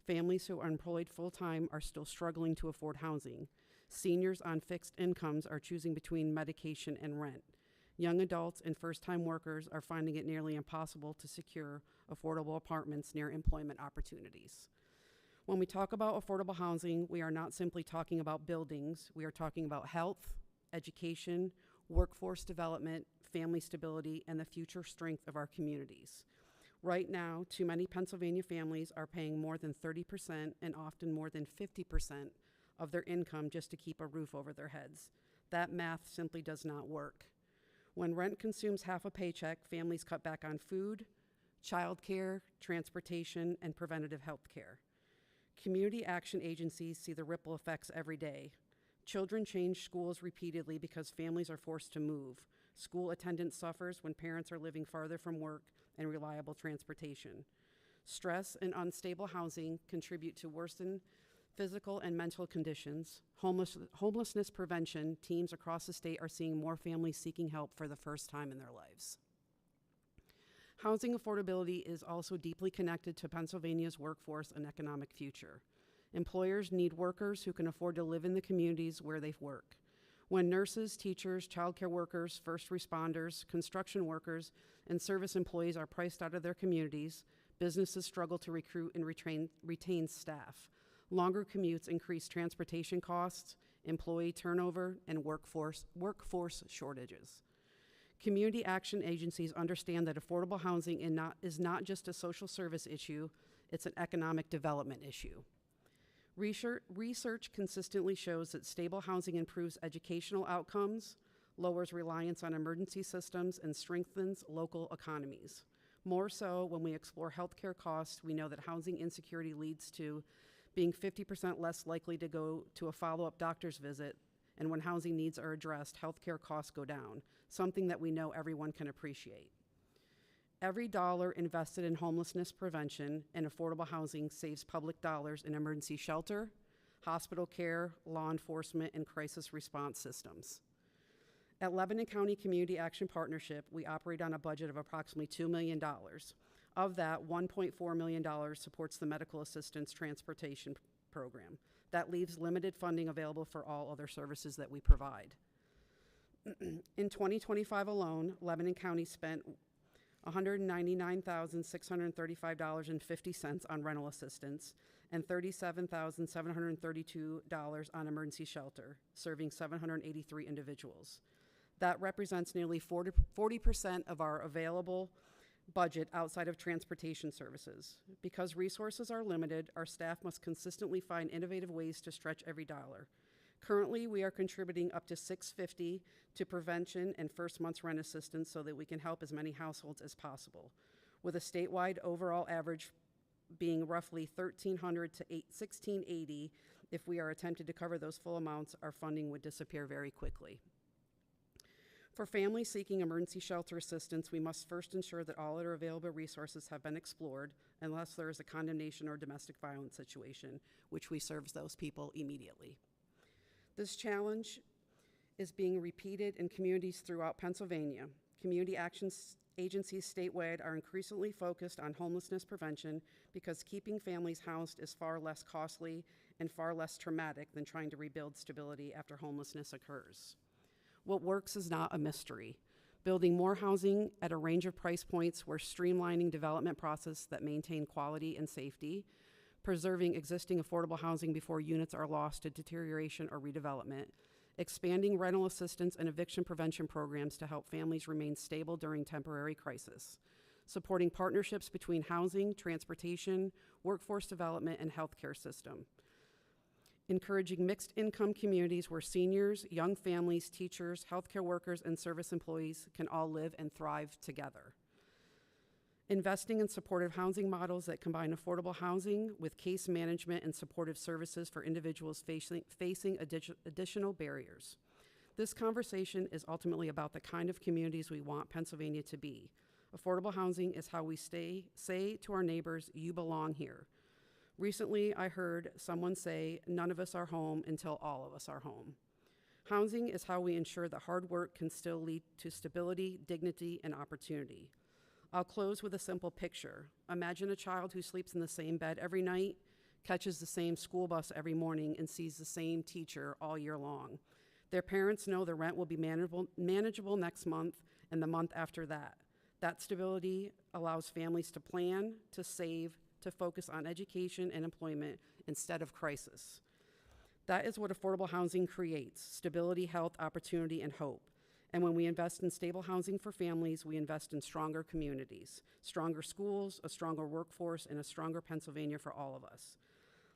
Families who are employed full-time are still struggling to afford housing. Seniors on fixed incomes are choosing between medication and rent. Young adults and first-time workers are finding it nearly impossible to secure affordable apartments near employment opportunities. When we talk about affordable housing, we are not simply talking about buildings. We are talking about health, education, workforce development, family stability, and the future strength of our communities. Right now, too many Pennsylvania families are paying more than 30% and often more than 50% of their income just to keep a roof over their heads. That math simply does not work. When rent consumes half a paycheck, families cut back on food, childcare, transportation, and preventative health care. Community action agencies see the ripple effects every day. Children change schools repeatedly because families are forced to move. School attendance suffers when parents are living farther from work and reliable transportation. Stress and unstable housing contribute to worsened physical and mental conditions. Homelessness prevention teams across the state are seeing more families seeking help for the first time in their lives. Housing affordability is also deeply connected to Pennsylvania's workforce and economic future. Employers need workers who can afford to live in the communities where they work. When nurses, teachers, childcare workers, first responders, construction workers, and service employees are priced out of their communities, businesses struggle to recruit and retain staff. Longer commutes increase transportation costs, employee turnover, and workforce shortages. Community action agencies understand that affordable housing is not just a social service issue, it's an economic development issue. Research consistently shows that stable housing improves educational outcomes, lowers reliance on emergency systems, and strengthens local economies. More so, when we explore healthcare costs, we know that housing insecurity leads to being 50% less likely to go to a follow-up doctor's visit, and when housing needs are addressed, healthcare costs go down, something that we know everyone can appreciate. Every dollar invested in homelessness prevention and affordable housing saves public dollars in emergency shelter, hospital care, law enforcement, and crisis response systems. At Lebanon County Community Action Partnership, we operate on a budget of approximately $2 million. Of that, $1.4 million supports the medical assistance transportation program. That leaves limited funding available for all other services that we provide. In 2025 alone, Lebanon County spent $199,635.50 on rental assistance and $37,732 on emergency shelter, serving 783 individuals. That represents nearly 40% of our available budget outside of transportation services. Because resources are limited, our staff must consistently find innovative ways to stretch every dollar. Currently, we are contributing up to $650 to prevention and first month's rent assistance so that we can help as many households as possible, with a statewide overall average being roughly $1,300 to $1,680. If we are attempted to cover those full amounts, our funding would disappear very quickly. For families seeking emergency shelter assistance, we must first ensure that all other available resources have been explored unless there is a condemnation or domestic violence situation, which we serve those people immediately. This challenge is being repeated in communities throughout Pennsylvania. Community action agencies statewide are increasingly focused on homelessness prevention because keeping families housed is far less costly and far less traumatic than trying to rebuild stability after homelessness occurs. What works is not a mystery. Building more housing at a range of price points, we're streamlining development process that maintain quality and safety, preserving existing affordable housing before units are lost to deterioration or redevelopment, expanding rental assistance and eviction prevention programs to help families remain stable during temporary crisis, supporting partnerships between housing, transportation, workforce development, and healthcare system, encouraging mixed income communities where seniors, young families, teachers, healthcare workers, and service employees can all live and thrive together. Investing in supportive housing models that combine affordable housing with case management and supportive services for individuals facing additional barriers. This conversation is ultimately about the kind of communities we want Pennsylvania to be. Affordable housing is how we say to our neighbors, "You belong here." Recently, I heard someone say, "None of us are home until all of us are home." Housing is how we ensure that hard work can still lead to stability, dignity, and opportunity. I'll close with a simple picture. Imagine a child who sleeps in the same bed every night, catches the same school bus every morning, and sees the same teacher all year long. Their parents know the rent will be manageable next month and the month after that. That stability allows families to plan, to save, to focus on education and employment instead of crisis. That is what affordable housing creates: stability, health, opportunity, and hope. And when we invest in stable housing for families, we invest in stronger communities, stronger schools, a stronger workforce, and a stronger Pennsylvania for all of us.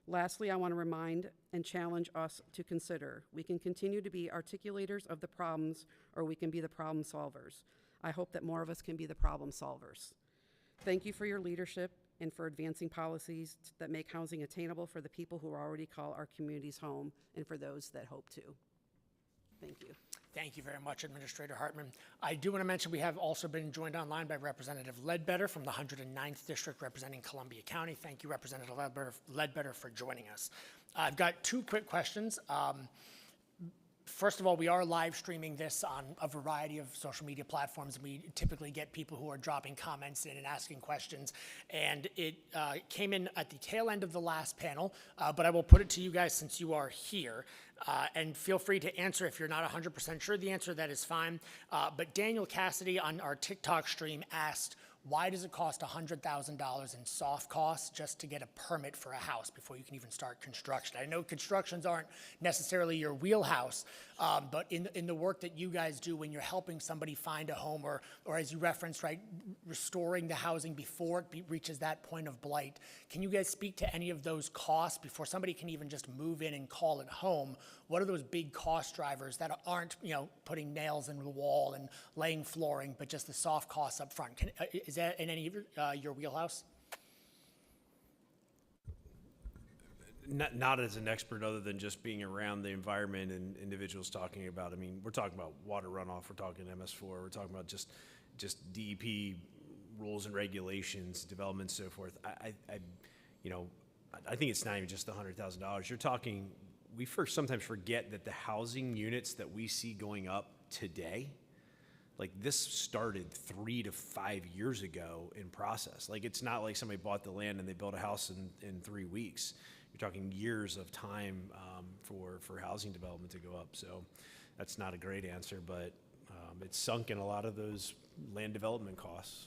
Lastly, I want to remind and challenge us to consider: we can continue to be articulators of the problems, or we can be the problem solvers. I hope that more of us can be the problem solvers. Thank you for your leadership and for advancing policies that make housing attainable for the people who already call our communities home and for those that hope to. Thank you. Thank you very much, Administrator Hartman. I do want to mention we have also been joined online by Representative Ledbetter from the 109th District representing Columbia County. Thank you, Representative Ledbetter, for joining us. I've got two quick questions. First of all, we are live streaming this on a variety of social media platforms, and we typically get people who are dropping comments in and asking questions. And it came in at the tail end of the last panel, but I will put it to you guys since you are here. And feel free to answer if you're not 100% sure the answer, that is fine. But Daniel Cassidy on our TikTok stream asked, why does it cost $100,000 in soft costs just to get a permit for a house before you can even start construction? I know constructions aren't necessarily your wheelhouse, but in the work that you guys do when you're helping somebody find a home, or as you referenced, right, restoring the housing before it reaches that point of blight, can you guys speak to any of those costs before somebody can even just move in and call it home? What are those big cost drivers that aren't, putting nails in the wall and laying flooring, but just the soft costs up front? Is that in any of your wheelhouse? Not as an expert, other than just being around the environment and individuals talking about. I mean, we're talking about water runoff, we're talking MS4, we're talking about just DEP rules and regulations, development, so forth. I think it's not even just the $100,000. You're talking. We sometimes forget that the housing units that we see going up today, like this started 3 to 5 years ago in process. Like, it's not like somebody bought the land and they built a house in 3 weeks. You're talking years of time for housing development to go up. So that's not a great answer, but it's sunk in a lot of those land development costs.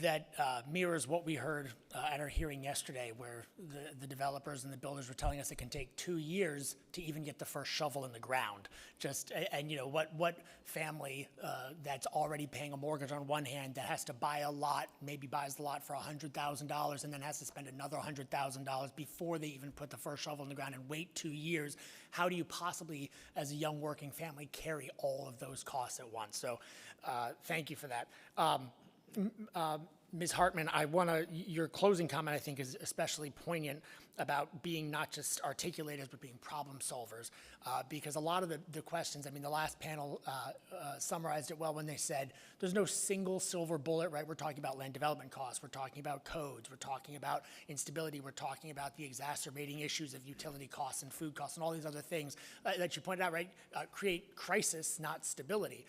That mirrors what we heard at our hearing yesterday, where the developers and the builders were telling us it can take 2 years to even get the first shovel in the ground. What family that's already paying a mortgage on one hand that has to buy a lot, maybe buys the lot for $100,000 and then has to spend another $100,000 before they even put the first shovel in the ground and wait 2 years? How do you possibly, as a young working family, carry all of those costs at once? So thank you for that. Ms. Hartman, your closing comment, I think, is especially poignant about being not just articulators, but being problem solvers. Because a lot of the questions, I mean, the last panel summarized it well when they said there's no single silver bullet, right? We're talking about land development costs, we're talking about codes, we're talking about instability, we're talking about the exacerbating issues of utility costs and food costs and all these other things that you pointed out, right? Create crisis, not stability.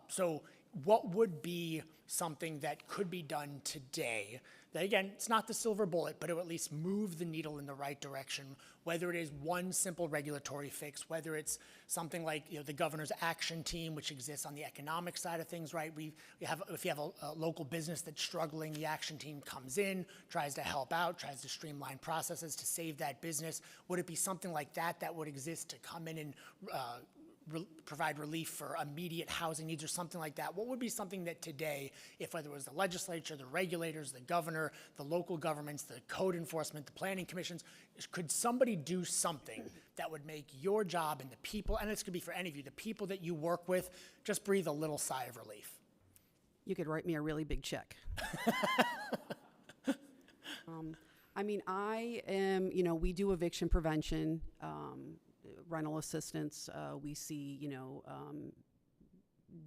So what would be something that could be done today that, again, it's not the silver bullet, but it will at least move the needle in the right direction, whether it is one simple regulatory fix, whether it's something like, you know, the governor's action team, which exists on the economic side of things, right? If you have a local business that's struggling, the action team comes in, tries to help out, tries to streamline processes to save that business. Would it be something like that that would exist to come in and provide relief for immediate housing needs or something like that? What would be something that today, if whether it was the legislature, the regulators, the governor, the local governments, the code enforcement, the planning commissions, could somebody do something that would make your job and the people, and this could be for any of you, the people that you work with, just breathe a little sigh of relief? You could write me a really big check. I mean, I am, you know, we do eviction prevention, rental assistance. We see, you know,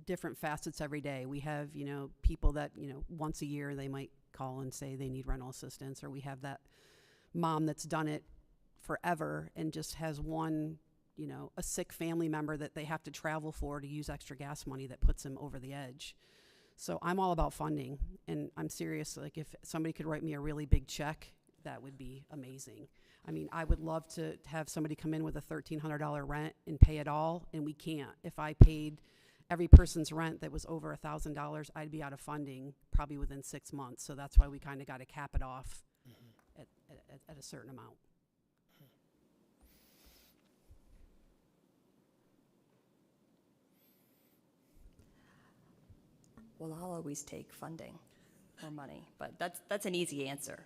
different facets every day. We have, you know, people that, you know, once a year they might call and say they need rental assistance, or we have that mom that's done it forever and just has one, you know, a sick family member that they have to travel for to use extra gas money that puts them over the edge. So I'm all about funding, and I'm serious. Like, if somebody could write me a really big check, that would be amazing. I mean, I would love to have somebody come in with a $1,300 rent and pay it all, and we can't. If I paid every person's rent that was over $1,000, I'd be out of funding probably within 6 months. So that's why we kind of got to cap it off at a certain amount. Well, I'll always take funding or money, but that's an easy answer.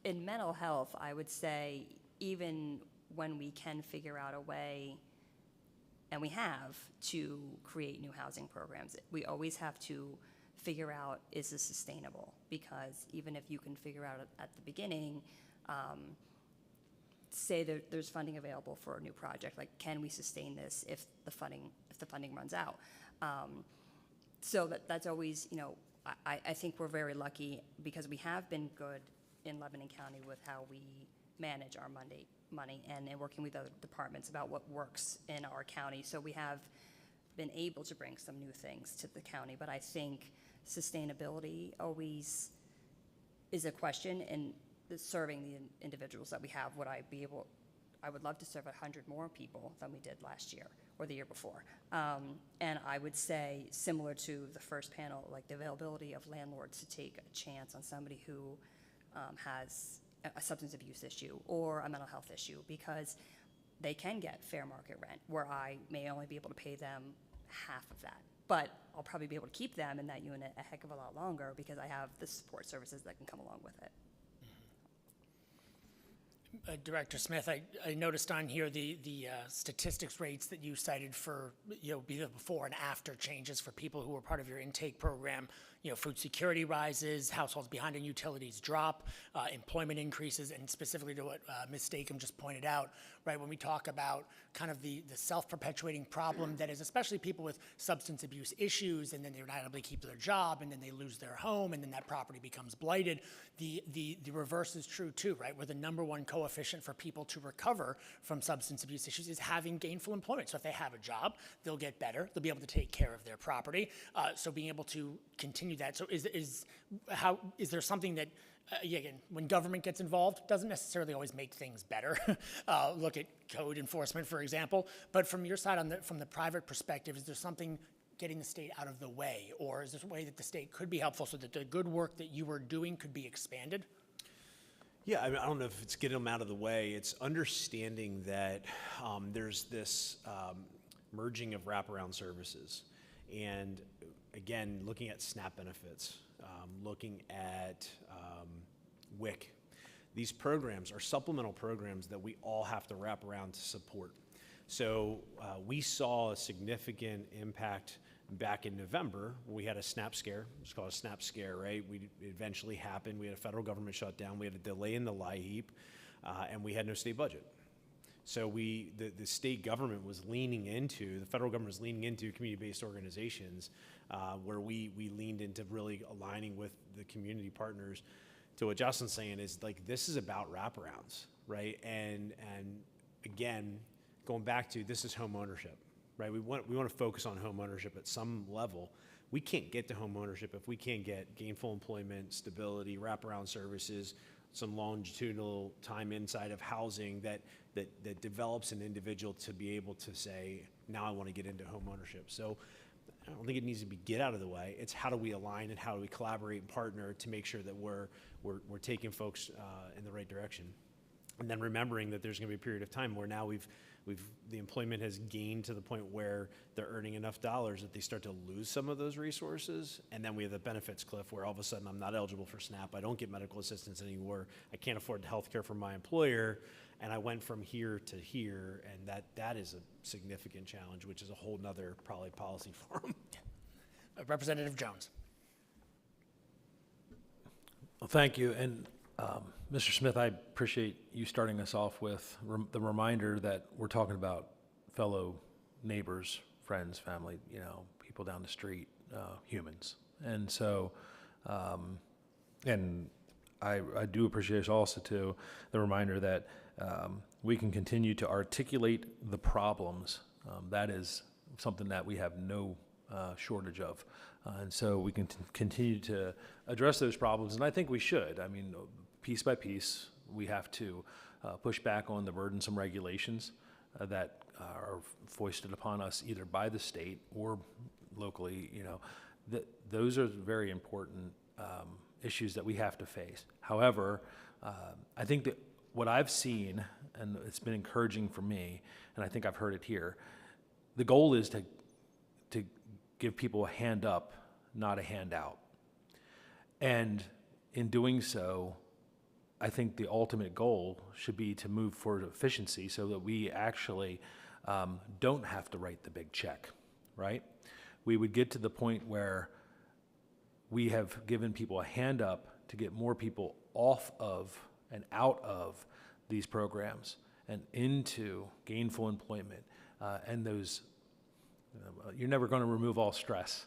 In mental health, I would say even when we can figure out a way, and we have, to create new housing programs, we always have to figure out, is this sustainable? Because even if you can figure out at the beginning, say there's funding available for a new project, like, can we sustain this if the funding runs out? So that's always, you know, I think we're very lucky because we have been good in Lebanon County with how we manage our money and working with other departments about what works in our county. So we have been able to bring some new things to the county, but I think sustainability always is a question, and serving the individuals that we have. I would love to serve 100 more people than we did last year or the year before. And I would say, similar to the first panel, like the availability of landlords to take a chance on somebody who has a substance abuse issue or a mental health issue, because they can get fair market rent, where I may only be able to pay them half of that. But I'll probably be able to keep them in that unit a heck of a lot longer because I have the support services that can come along with it. Director Smith, I noticed on here the statistics rates that you cited for, you know, be the before and after changes for people who were part of your intake program. You know, food security rises, households behind in utilities drop, employment increases, and specifically to what Ms. Stakem just pointed out, right, when we talk about kind of the self-perpetuating problem that is especially people with substance abuse issues, and then they're not able to keep their job, and then they lose their home, and then that property becomes blighted. The reverse is true too, right, where the number one coefficient for people to recover from substance abuse issues is having gainful employment. So if they have a job, they'll get better, they'll be able to take care of their property. So being able to continue that. So is there something that, again, when government gets involved, doesn't necessarily always make things better. Look at code enforcement, for example. But from your side, from the private perspective, is there something getting the state out of the way, or is there a way that the state could be helpful so that the good work that you were doing could be expanded? Yeah, I mean, I don't know if it's getting them out of the way. It's understanding that there's this merging of wraparound services. And again, looking at SNAP benefits, looking at WIC. These programs are supplemental programs that we all have to wrap around to support. So we saw a significant impact back in November when we had a SNAP scare. It's called a SNAP scare, right? It eventually happened. We had a federal government shutdown. We had a delay in the LIHEAP, and we had no state budget. So the state government was leaning into, the federal government was leaning into community-based organizations where we leaned into really aligning with the community partners to what Jocelyn's saying is like, this is about wraparounds, right? And again, going back to this is home ownership, right? We want to focus on home ownership at some level. We can't get to home ownership if we can't get gainful employment, stability, wraparound services, some longitudinal time inside of housing that develops an individual to be able to say, now I want to get into home ownership. So I don't think it needs to be get out of the way. It's how do we align and how do we collaborate and partner to make sure that we're taking folks in the right direction. And then remembering that there's going to be a period of time where now the employment has gained to the point where they're earning enough dollars that they start to lose some of those resources. And then we have the benefits cliff where all of a sudden I'm not eligible for SNAP. I don't get medical assistance anymore. I can't afford health care from my employer. And I went from here to here. And that is a significant challenge, which is a whole nother probably policy forum. Representative Jones. Well, thank you. And Mr. Smith, I appreciate you starting us off with the reminder that we're talking about fellow neighbors, friends, family, people down the street, humans. And so, and I do appreciate also too the reminder that we can continue to articulate the problems. That is something that we have no shortage of. And so we can continue to address those problems, and I think we should. I mean, piece by piece, we have to push back on the burdensome regulations that are foisted upon us either by the state or locally. Those are very important issues that we have to face. However, I think that what I've seen, and it's been encouraging for me, and I think I've heard it here, the goal is to give people a hand up, not a handout. And in doing so, I think the ultimate goal should be to move forward efficiency so that we actually don't have to write the big check, right? We would get to the point where we have given people a hand up to get more people off of and out of these programs and into gainful employment. And those, you're never going to remove all stress.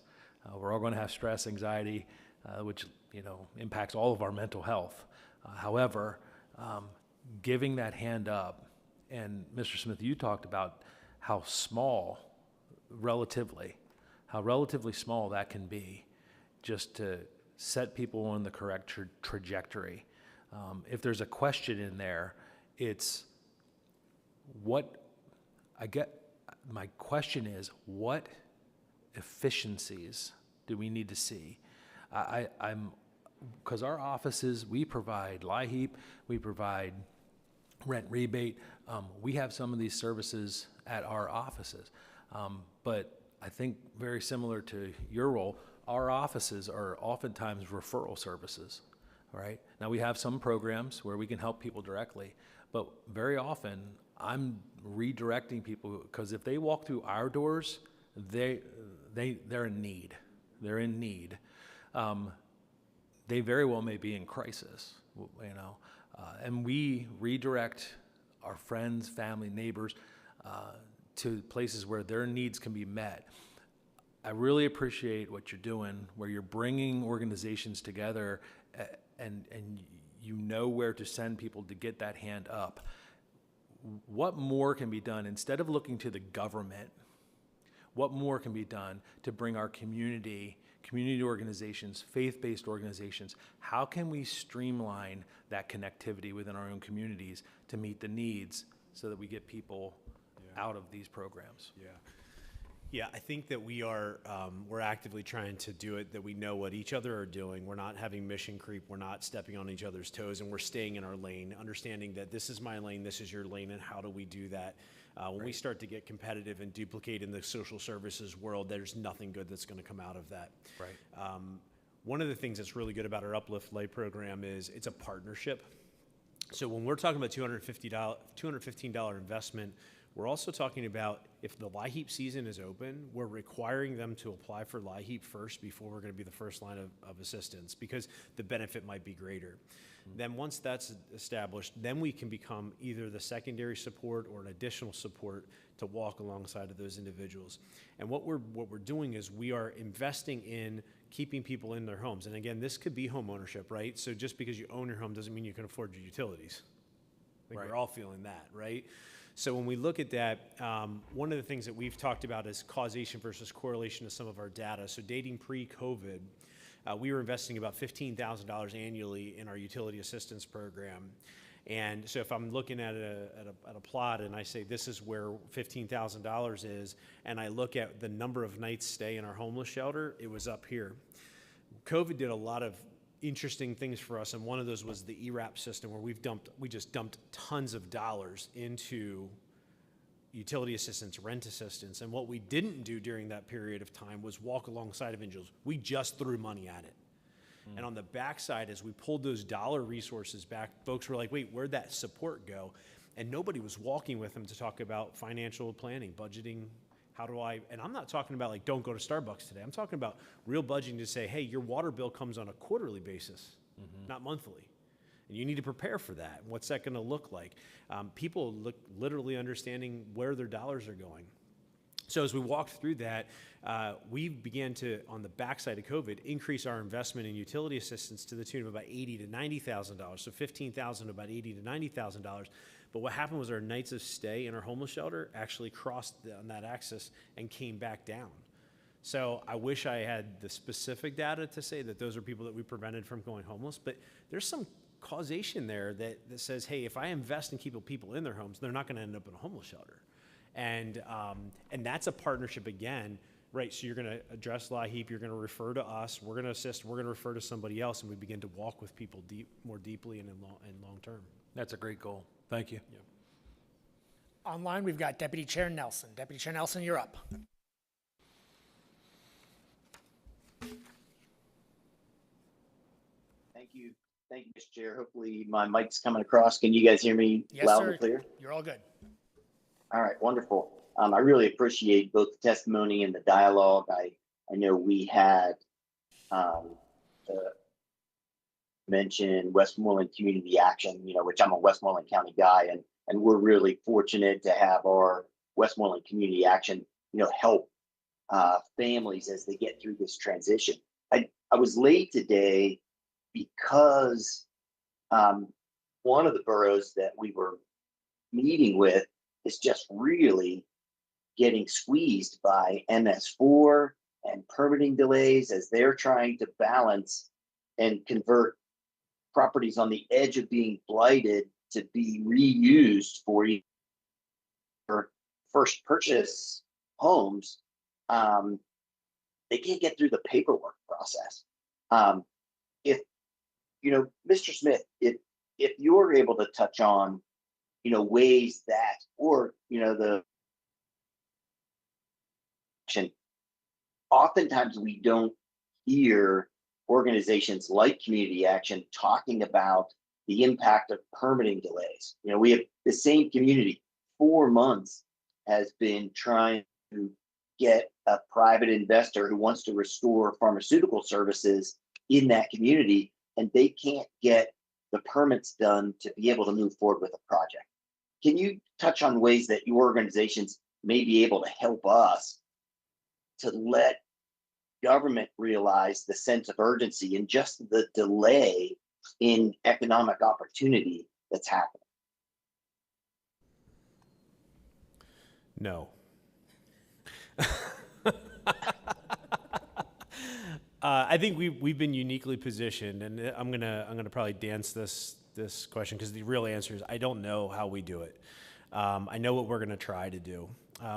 We're all going to have stress, anxiety, which impacts all of our mental health. However, giving that hand up, and Mr. Smith, you talked about how relatively small that can be, just to set people on the correct trajectory. If there's a question in there, it's my question is, what efficiencies do we need to see? Because our offices, we provide LIHEAP, we provide rent rebate. We have some of these services at our offices. But I think very similar to your role, our offices are oftentimes referral services, right? Now we have some programs where we can help people directly, but very often I'm redirecting people because if they walk through our doors, they're in need. They're in need. They very well may be in crisis, and we redirect our friends, family, neighbors to places where their needs can be met. I really appreciate what you're doing, where you're bringing organizations together and you know where to send people to get that hand up. What more can be done instead of looking to the government? What more can be done to bring our community organizations, faith-based organizations, how can we streamline that connectivity within our own communities to meet the needs so that we get people out of these programs? Yeah, I think that we're actively trying to do it, that we know what each other are doing. We're not having mission creep. We're not stepping on each other's toes, and we're staying in our lane, understanding that this is my lane, this is your lane, and how do we do that? When we start to get competitive and duplicate in the social services world, there's nothing good that's going to come out of that. Right. One of the things that's really good about our Uplift Light program is it's a partnership. So when we're talking about $215 investment We're also talking about if the LIHEAP season is open, we're requiring them to apply for LIHEAP first before we're going to be the first line of assistance because the benefit might be greater. Then once that's established, then we can become either the secondary support or an additional support to walk alongside of those individuals. And what we're doing is we are investing in keeping people in their homes. And again, this could be home ownership, right? So just because you own your home doesn't mean you can afford your utilities. I think we're all feeling that, right? So when we look at that, one of the things that we've talked about is causation versus correlation of some of our data. So dating pre-COVID, we were investing about $15,000 annually in our utility assistance program. And so if I'm looking at a plot and I say this is where $15,000 is, and I look at the number of nights stay in our homeless shelter, it was up here. COVID did a lot of interesting things for us, and one of those was the ERAP system where we just dumped tons of dollars into utility assistance, rent assistance. And what we didn't do during that period of time was walk alongside of individuals. We just threw money at it. And on the backside, as we pulled those dollar resources back, folks were like, wait, where'd that support go? And nobody was walking with them to talk about financial planning, budgeting. And I'm not talking about like, don't go to Starbucks today. I'm talking about real budgeting to say, hey, your water bill comes on a quarterly basis, not monthly. And you need to prepare for that. What's that going to look like? People literally understanding where their dollars are going. So as we walked through that, we began to, on the backside of COVID, increase our investment in utility assistance to the tune of about $80,000 to $90,000. So $15,000 to about $80,000 to $90,000. But what happened was our nights of stay in our homeless shelter actually crossed on that axis and came back down. So I wish I had the specific data to say that those are people that we prevented from going homeless, but there's some causation there that says, hey, if I invest in keeping people in their homes, they're not going to end up in a homeless shelter. And that's a partnership again, right? So you're going to address LIHEAP, you're going to refer to us, we're going to assist, we're going to refer to somebody else, and we begin to walk with people more deeply and in long term. That's a great goal. Thank you. Yeah. Online, we've got Deputy Chair Nelson. Deputy Chair Nelson, you're up. Thank you. Thank you, Mr. Chair. Hopefully my mic's coming across. Can you guys hear me loud and clear? You're all good. All right, wonderful. I really appreciate both the testimony and the dialogue. I know we had mentioned Westmoreland Community Action, which I'm a Westmoreland County guy, and we're really fortunate to have our Westmoreland Community Action, help families as they get through this transition. I was late today because one of the boroughs that we were meeting with is just really getting squeezed by MS4 and permitting delays as they're trying to balance and convert properties on the edge of being blighted to be reused for first purchase homes. They can't get through the paperwork process. If Mr. Smith, if you're able to touch on ways that, or oftentimes we don't hear organizations like Community Action talking about the impact of permitting delays. We have the same community, 4 months has been trying to get a private investor who wants to restore pharmaceutical services in that community, and they can't get the permits done to be able to move forward with a project. Can you touch on ways that your organizations may be able to help us to let government realize the sense of urgency and just the delay in economic opportunity that's happening? No. I think we've been uniquely positioned, and I'm gonna probably dance this question because the real answer is I don't know how we do it. I know what we're gonna try to do.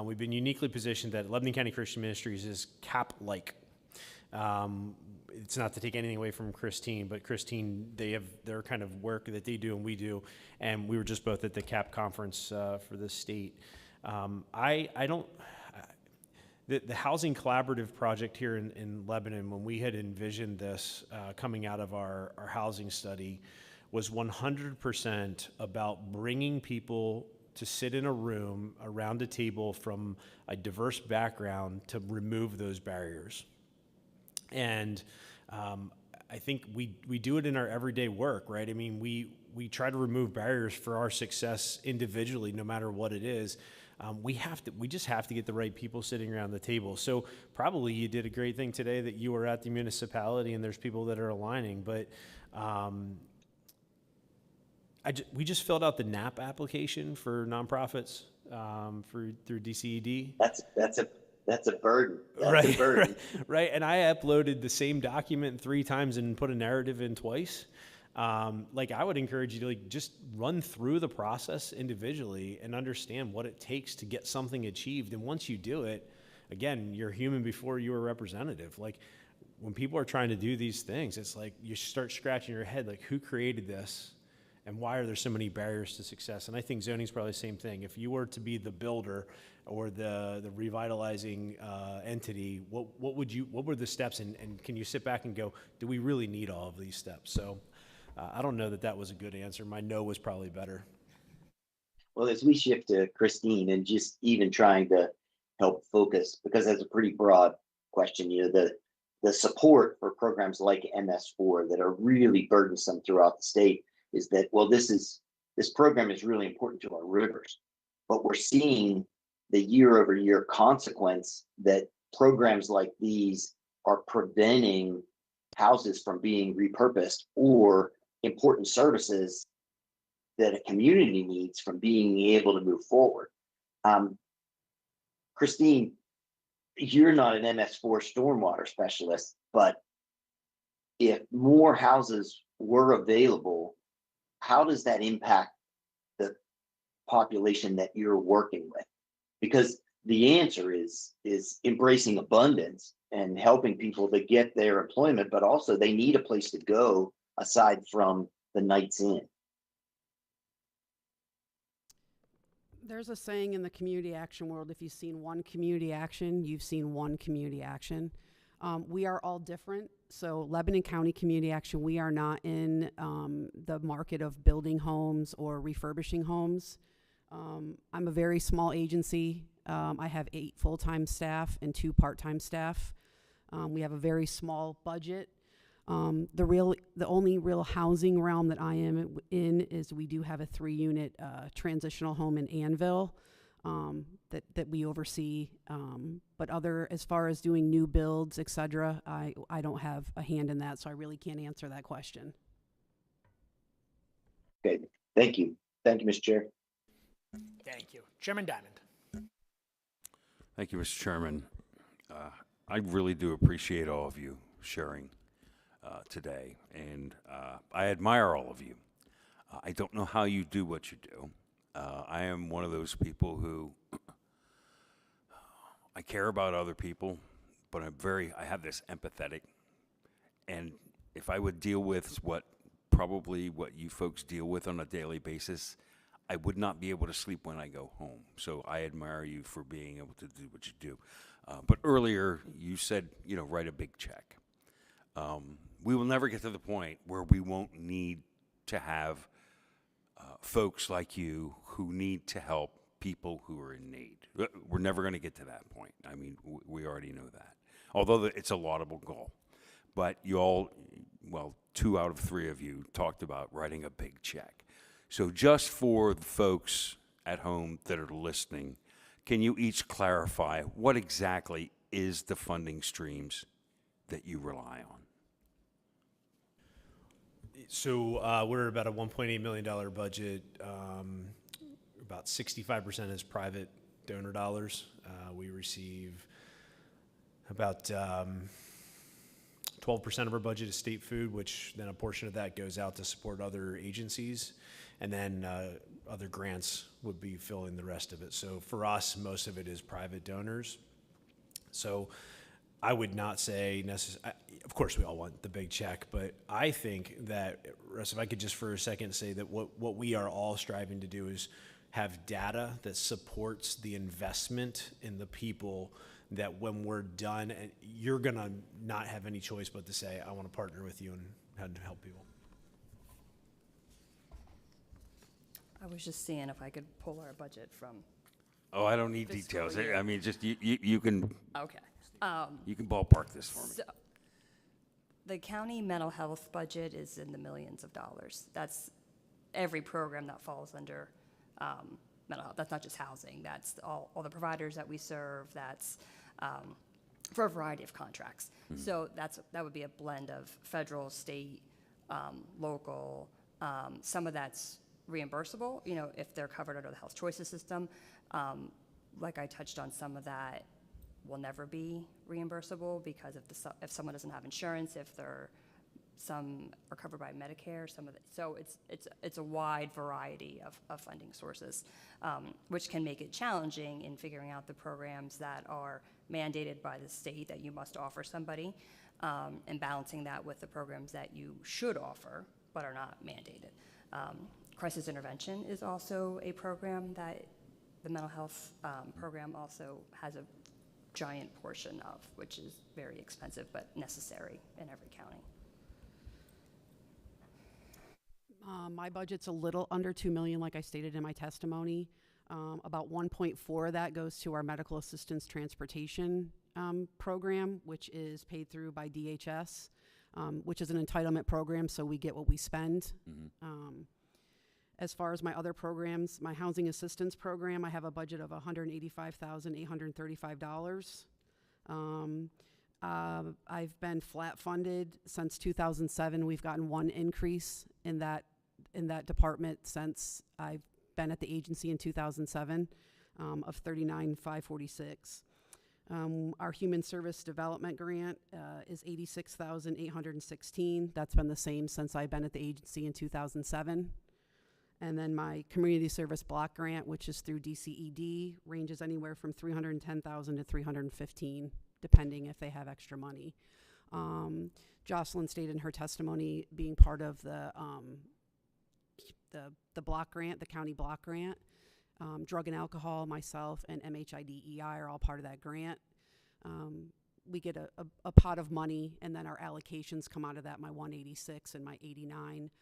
We've been uniquely positioned that Lebanon County Christian Ministries is CAP-like. It's not to take anything away from Christine, but Christine, they have their kind of work that they do and we do, and we were just both at the CAP conference for the state. The Housing Collaborative project here in Lebanon, when we had envisioned this coming out of our housing study, was 100% about bringing people to sit in a room around a table from a diverse background to remove those barriers. And I think we do it in our everyday work, right? I mean, we try to remove barriers for our success individually, no matter what it is. We just have to get the right people sitting around the table. So probably you did a great thing today that you were at the municipality and there's people that are aligning, but we just filled out the NAP application for nonprofits through DCED. That's a burden. That's Right, a burden. right. And I uploaded the same document 3 times and put a narrative in twice. Like, I would encourage you to just run through the process individually and understand what it takes to get something achieved. And once you do it, again, you're human before you're a representative. Like, when people are trying to do these things, it's like you start scratching your head, like, who created this? And why are there so many barriers to success? And I think zoning is probably the same thing. If you were to be the builder or the revitalizing entity, what were the steps? And can you sit back and go, do we really need all of these steps? So I don't know that was a good answer. My no was probably better. Well, as we shift to Christine and just even trying to help focus, because that's a pretty broad question, the support for programs like MS4 that are really burdensome throughout the state is that, well, this program is really important to our rivers, but we're seeing the year-over-year consequence that programs like these are preventing houses from being repurposed or important services that a community needs from being able to move forward. Christine, you're not an MS4 stormwater specialist, but if more houses were available, how does that impact the population that you're working with? Because the answer is embracing abundance and helping people to get their employment, but also they need a place to go aside from the Knights Inn. There's a saying in the community action world, if you've seen one community action, you've seen one community action. We are all different. So Lebanon County Community Action, we are not in the market of building homes or refurbishing homes. I'm a very small agency. I have 8 full-time staff and 2 part-time staff. We have a very small budget. The only real housing realm that I am in is we do have a 3-unit transitional home in Annville that we oversee. But as far as doing new builds, et cetera, I don't have a hand in that, so I really can't answer that question. Okay, thank you. Thank you, Mr. Chair. Thank you. Chairman Diamond. Thank you, Mr. Chairman. I really do appreciate all of you sharing today, and I admire all of you. I don't know how you do what you do. I am one of those people who I care about other people, but I have this empathetic, and if I would deal with what you folks deal with on a daily basis, I would not be able to sleep when I go home. So I admire you for being able to do what you do. But earlier you said, write a big check. We will never get to the point where we won't need to have folks like you who need to help people who are in need. We're never going to get to that point. I mean, we already know that. Although it's a laudable goal. But you all, 2 out of 3 of you talked about writing a big check. So just for the folks at home that are listening, can you each clarify what exactly is the funding streams that you rely on? So we're about a $1.8 million budget. About 65% is private donor dollars. We receive about 12% of our budget is state food, which then a portion of that goes out to support other agencies. And then other grants would be filling the rest of it. So for us, most of it is private donors. So I would not say of course we all want the big check, but I think that, Russ, if I could just for a second say that what we are all striving to do is have data that supports the investment in the people, that when we're done, and you're gonna not have any choice but to say, I want to partner with you and how to help people. I was just seeing if I could pull our budget from, Oh, I don't need Fiscal details. year. I mean, just you can okay. ballpark this for me. So, the county mental health budget is in the millions of dollars. That's every program that falls under mental health. That's not just housing. That's all the providers that we serve. That's for a variety of contracts. So that would be a blend of federal, state, local. Some of that's reimbursable, if they're covered under the Health Choices system. Like I touched on, some of that will never be reimbursable because if someone doesn't have insurance, some are covered by Medicare, so it's a wide variety of funding sources, which can make it challenging in figuring out the programs that are mandated by the state that you must offer somebody, and balancing that with the programs that you should offer but are not mandated. Crisis intervention is also a program that the mental health program also has a giant portion of, which is very expensive but necessary in every county. My budget's a little under 2 million, like I stated in my testimony. About 1.4 of that goes to our medical assistance transportation program, which is paid through by DHS, which is an entitlement program, so we get what we spend. As far as my other programs, my housing assistance program, I have a budget of $185,835. I've been flat funded since 2007. We've gotten one increase in that department since I've been at the agency in 2007, of $39,546. Our human service development grant is $86,816. That's been the same since I've been at the agency in 2007. And then my community service block grant, which is through DCED, ranges anywhere from $310,000 to $315,000, depending if they have extra money. Jocelyn stated in her testimony being part of the block grant, the county block grant. Drug and alcohol, myself, and MHIDEI are all part of that grant. We get a pot of money, and then our allocations come out of that, my 186 and my 89.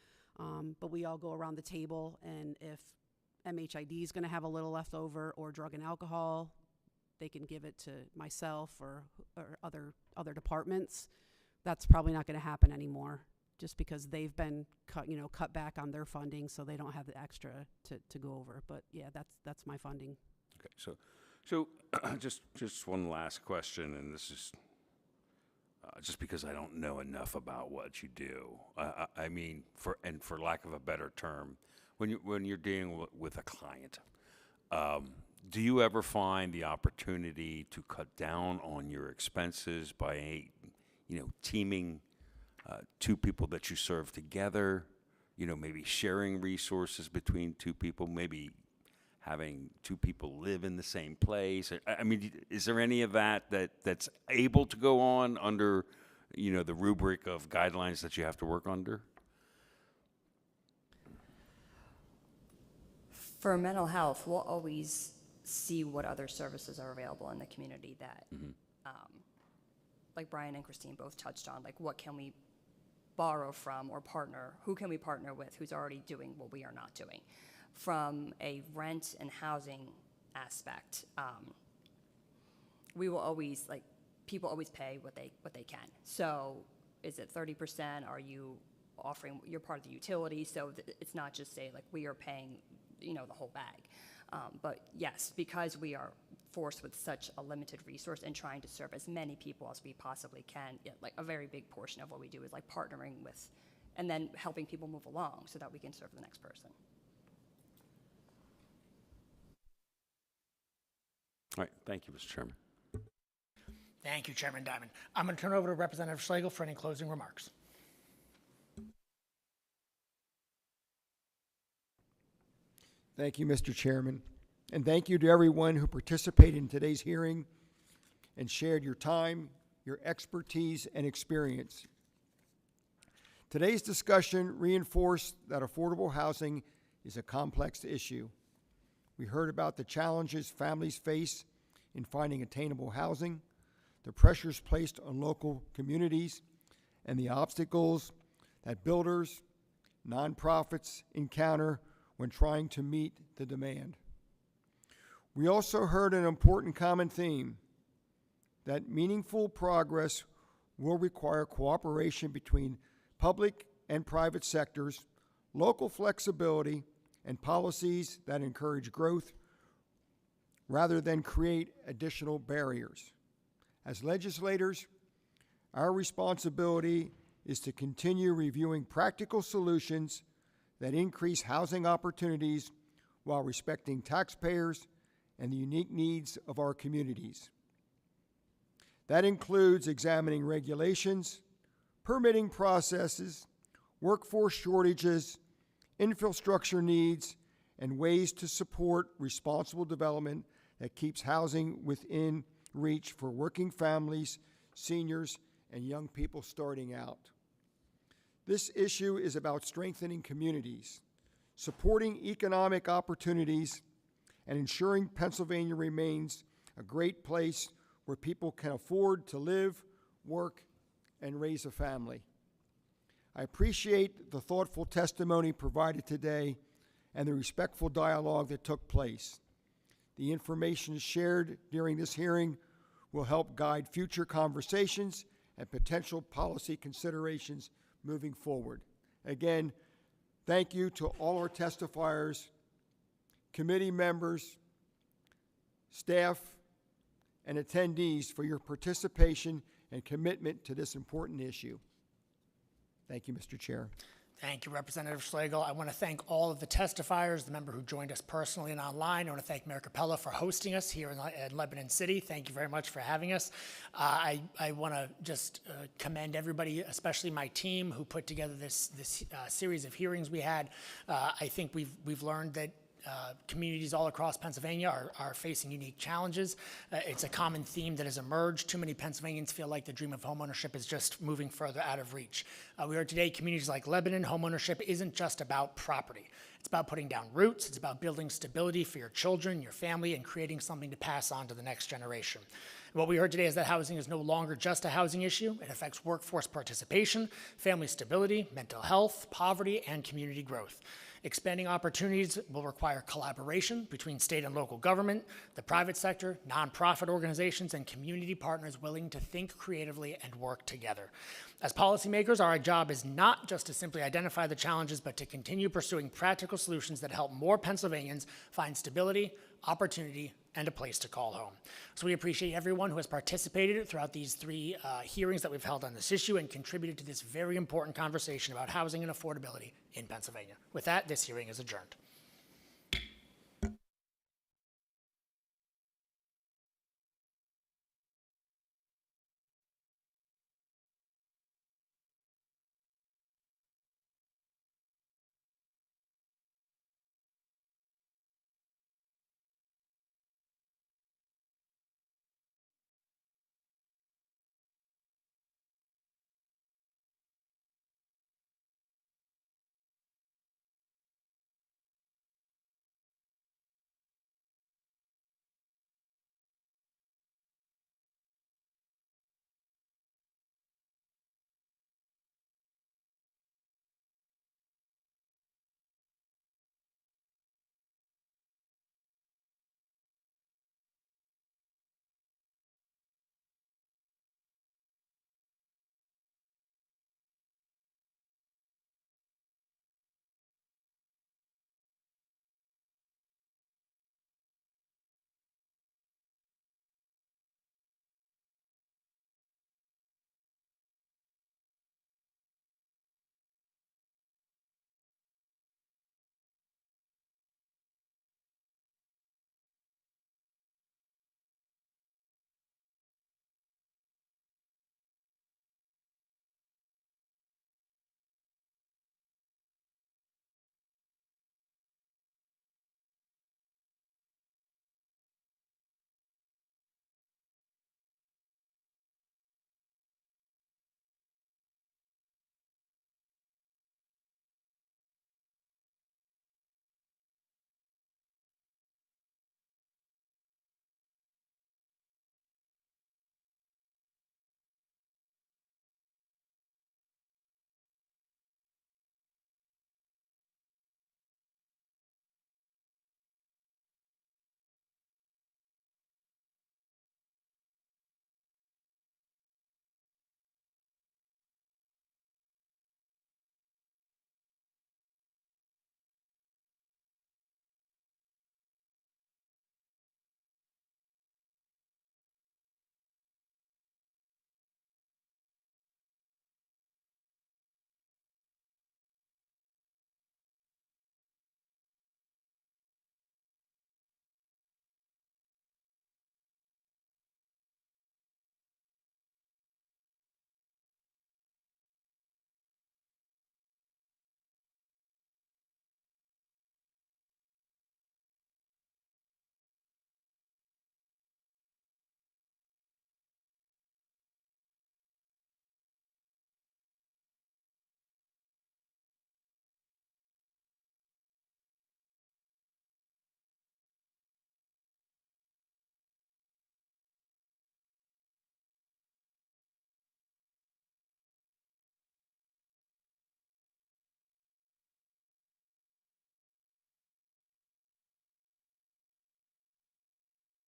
But we all go around the table, and if MHID is going to have a little left over, or drug and alcohol, they can give it to myself or other departments. That's probably not going to happen anymore, just because they've been cut back on their funding, so they don't have the extra to go over. But yeah, that's my funding. Okay, so just one last question, and this is just because I don't know enough about what you do. I mean, for lack of a better term, when you're dealing with a client, do you ever find the opportunity to cut down on your expenses by, teaming two people that you serve together? Maybe sharing resources between two people, maybe having two people live in the same place. I mean, is there any of that's able to go on under, the rubric of guidelines that you have to work under? For mental health, we'll always see what other services are available in the community that, like Brian and Christine both touched on, like what can we borrow from or partner, who can we partner with who's already doing what we are not doing. From a rent and housing aspect, we will always, people always pay what they can. So is it 30%? Are you offering, you're part of the utility, so it's not just say we are paying, the whole bag. But yes, because we are forced with such a limited resource and trying to serve as many people as we possibly can, a very big portion of what we do is partnering with and then helping people move along so that we can serve the next person. All right, thank you, Mr. Chairman. Thank you, Chairman Diamond. I'm going to turn it over to Representative Schlegel for any closing remarks. Thank you, Mr. Chairman. And thank you to everyone who participated in today's hearing and shared your time, your expertise, and experience. Today's discussion reinforced that affordable housing is a complex issue. We heard about the challenges families face in finding attainable housing, the pressures placed on local communities, and the obstacles that builders, nonprofits encounter when trying to meet the demand. We also heard an important common theme, that meaningful progress will require cooperation between public and private sectors, local flexibility, and policies that encourage growth rather than create additional barriers. As legislators, our responsibility is to continue reviewing practical solutions that increase housing opportunities while respecting taxpayers and the unique needs of our communities. That includes examining regulations, permitting processes, workforce shortages, infrastructure needs, and ways to support responsible development that keeps housing within reach for working families, seniors, and young people starting out. This issue is about strengthening communities, supporting economic opportunities, and ensuring Pennsylvania remains a great place where people can afford to live, work, and raise a family. I appreciate the thoughtful testimony provided today and the respectful dialogue that took place. The information shared during this hearing will help guide future conversations and potential policy considerations moving forward. Again, thank you to all our testifiers, committee members, staff, and attendees for your participation and commitment to this important issue. Thank you, Mr. Chair. Thank you, Representative Schlegel. I want to thank all of the testifiers, the member who joined us personally and online. I want to thank Mayor Capella for hosting us here in Lebanon City. Thank you very much for having us. I want to just commend everybody, especially my team, who put together this series of hearings we had. I think we've learned that communities all across Pennsylvania are facing unique challenges. It's a common theme that has emerged. Too many Pennsylvanians feel like the dream of homeownership is just moving further out of reach. We heard today, communities like Lebanon, homeownership isn't just about property. It's about putting down roots. It's about building stability for your children, your family, and creating something to pass on to the next generation. What we heard today is that housing is no longer just a housing issue. It affects workforce participation, family stability, mental health, poverty, and community growth. Expanding opportunities will require collaboration between state and local government, the private sector, nonprofit organizations, and community partners willing to think creatively and work together. As policymakers, our job is not just to simply identify the challenges, but to continue pursuing practical solutions that help more Pennsylvanians find stability, opportunity, and a place to call home. So we appreciate everyone who has participated throughout these three hearings that we've held on this issue and contributed to this very important conversation about housing and affordability in Pennsylvania. With that, this hearing is adjourned.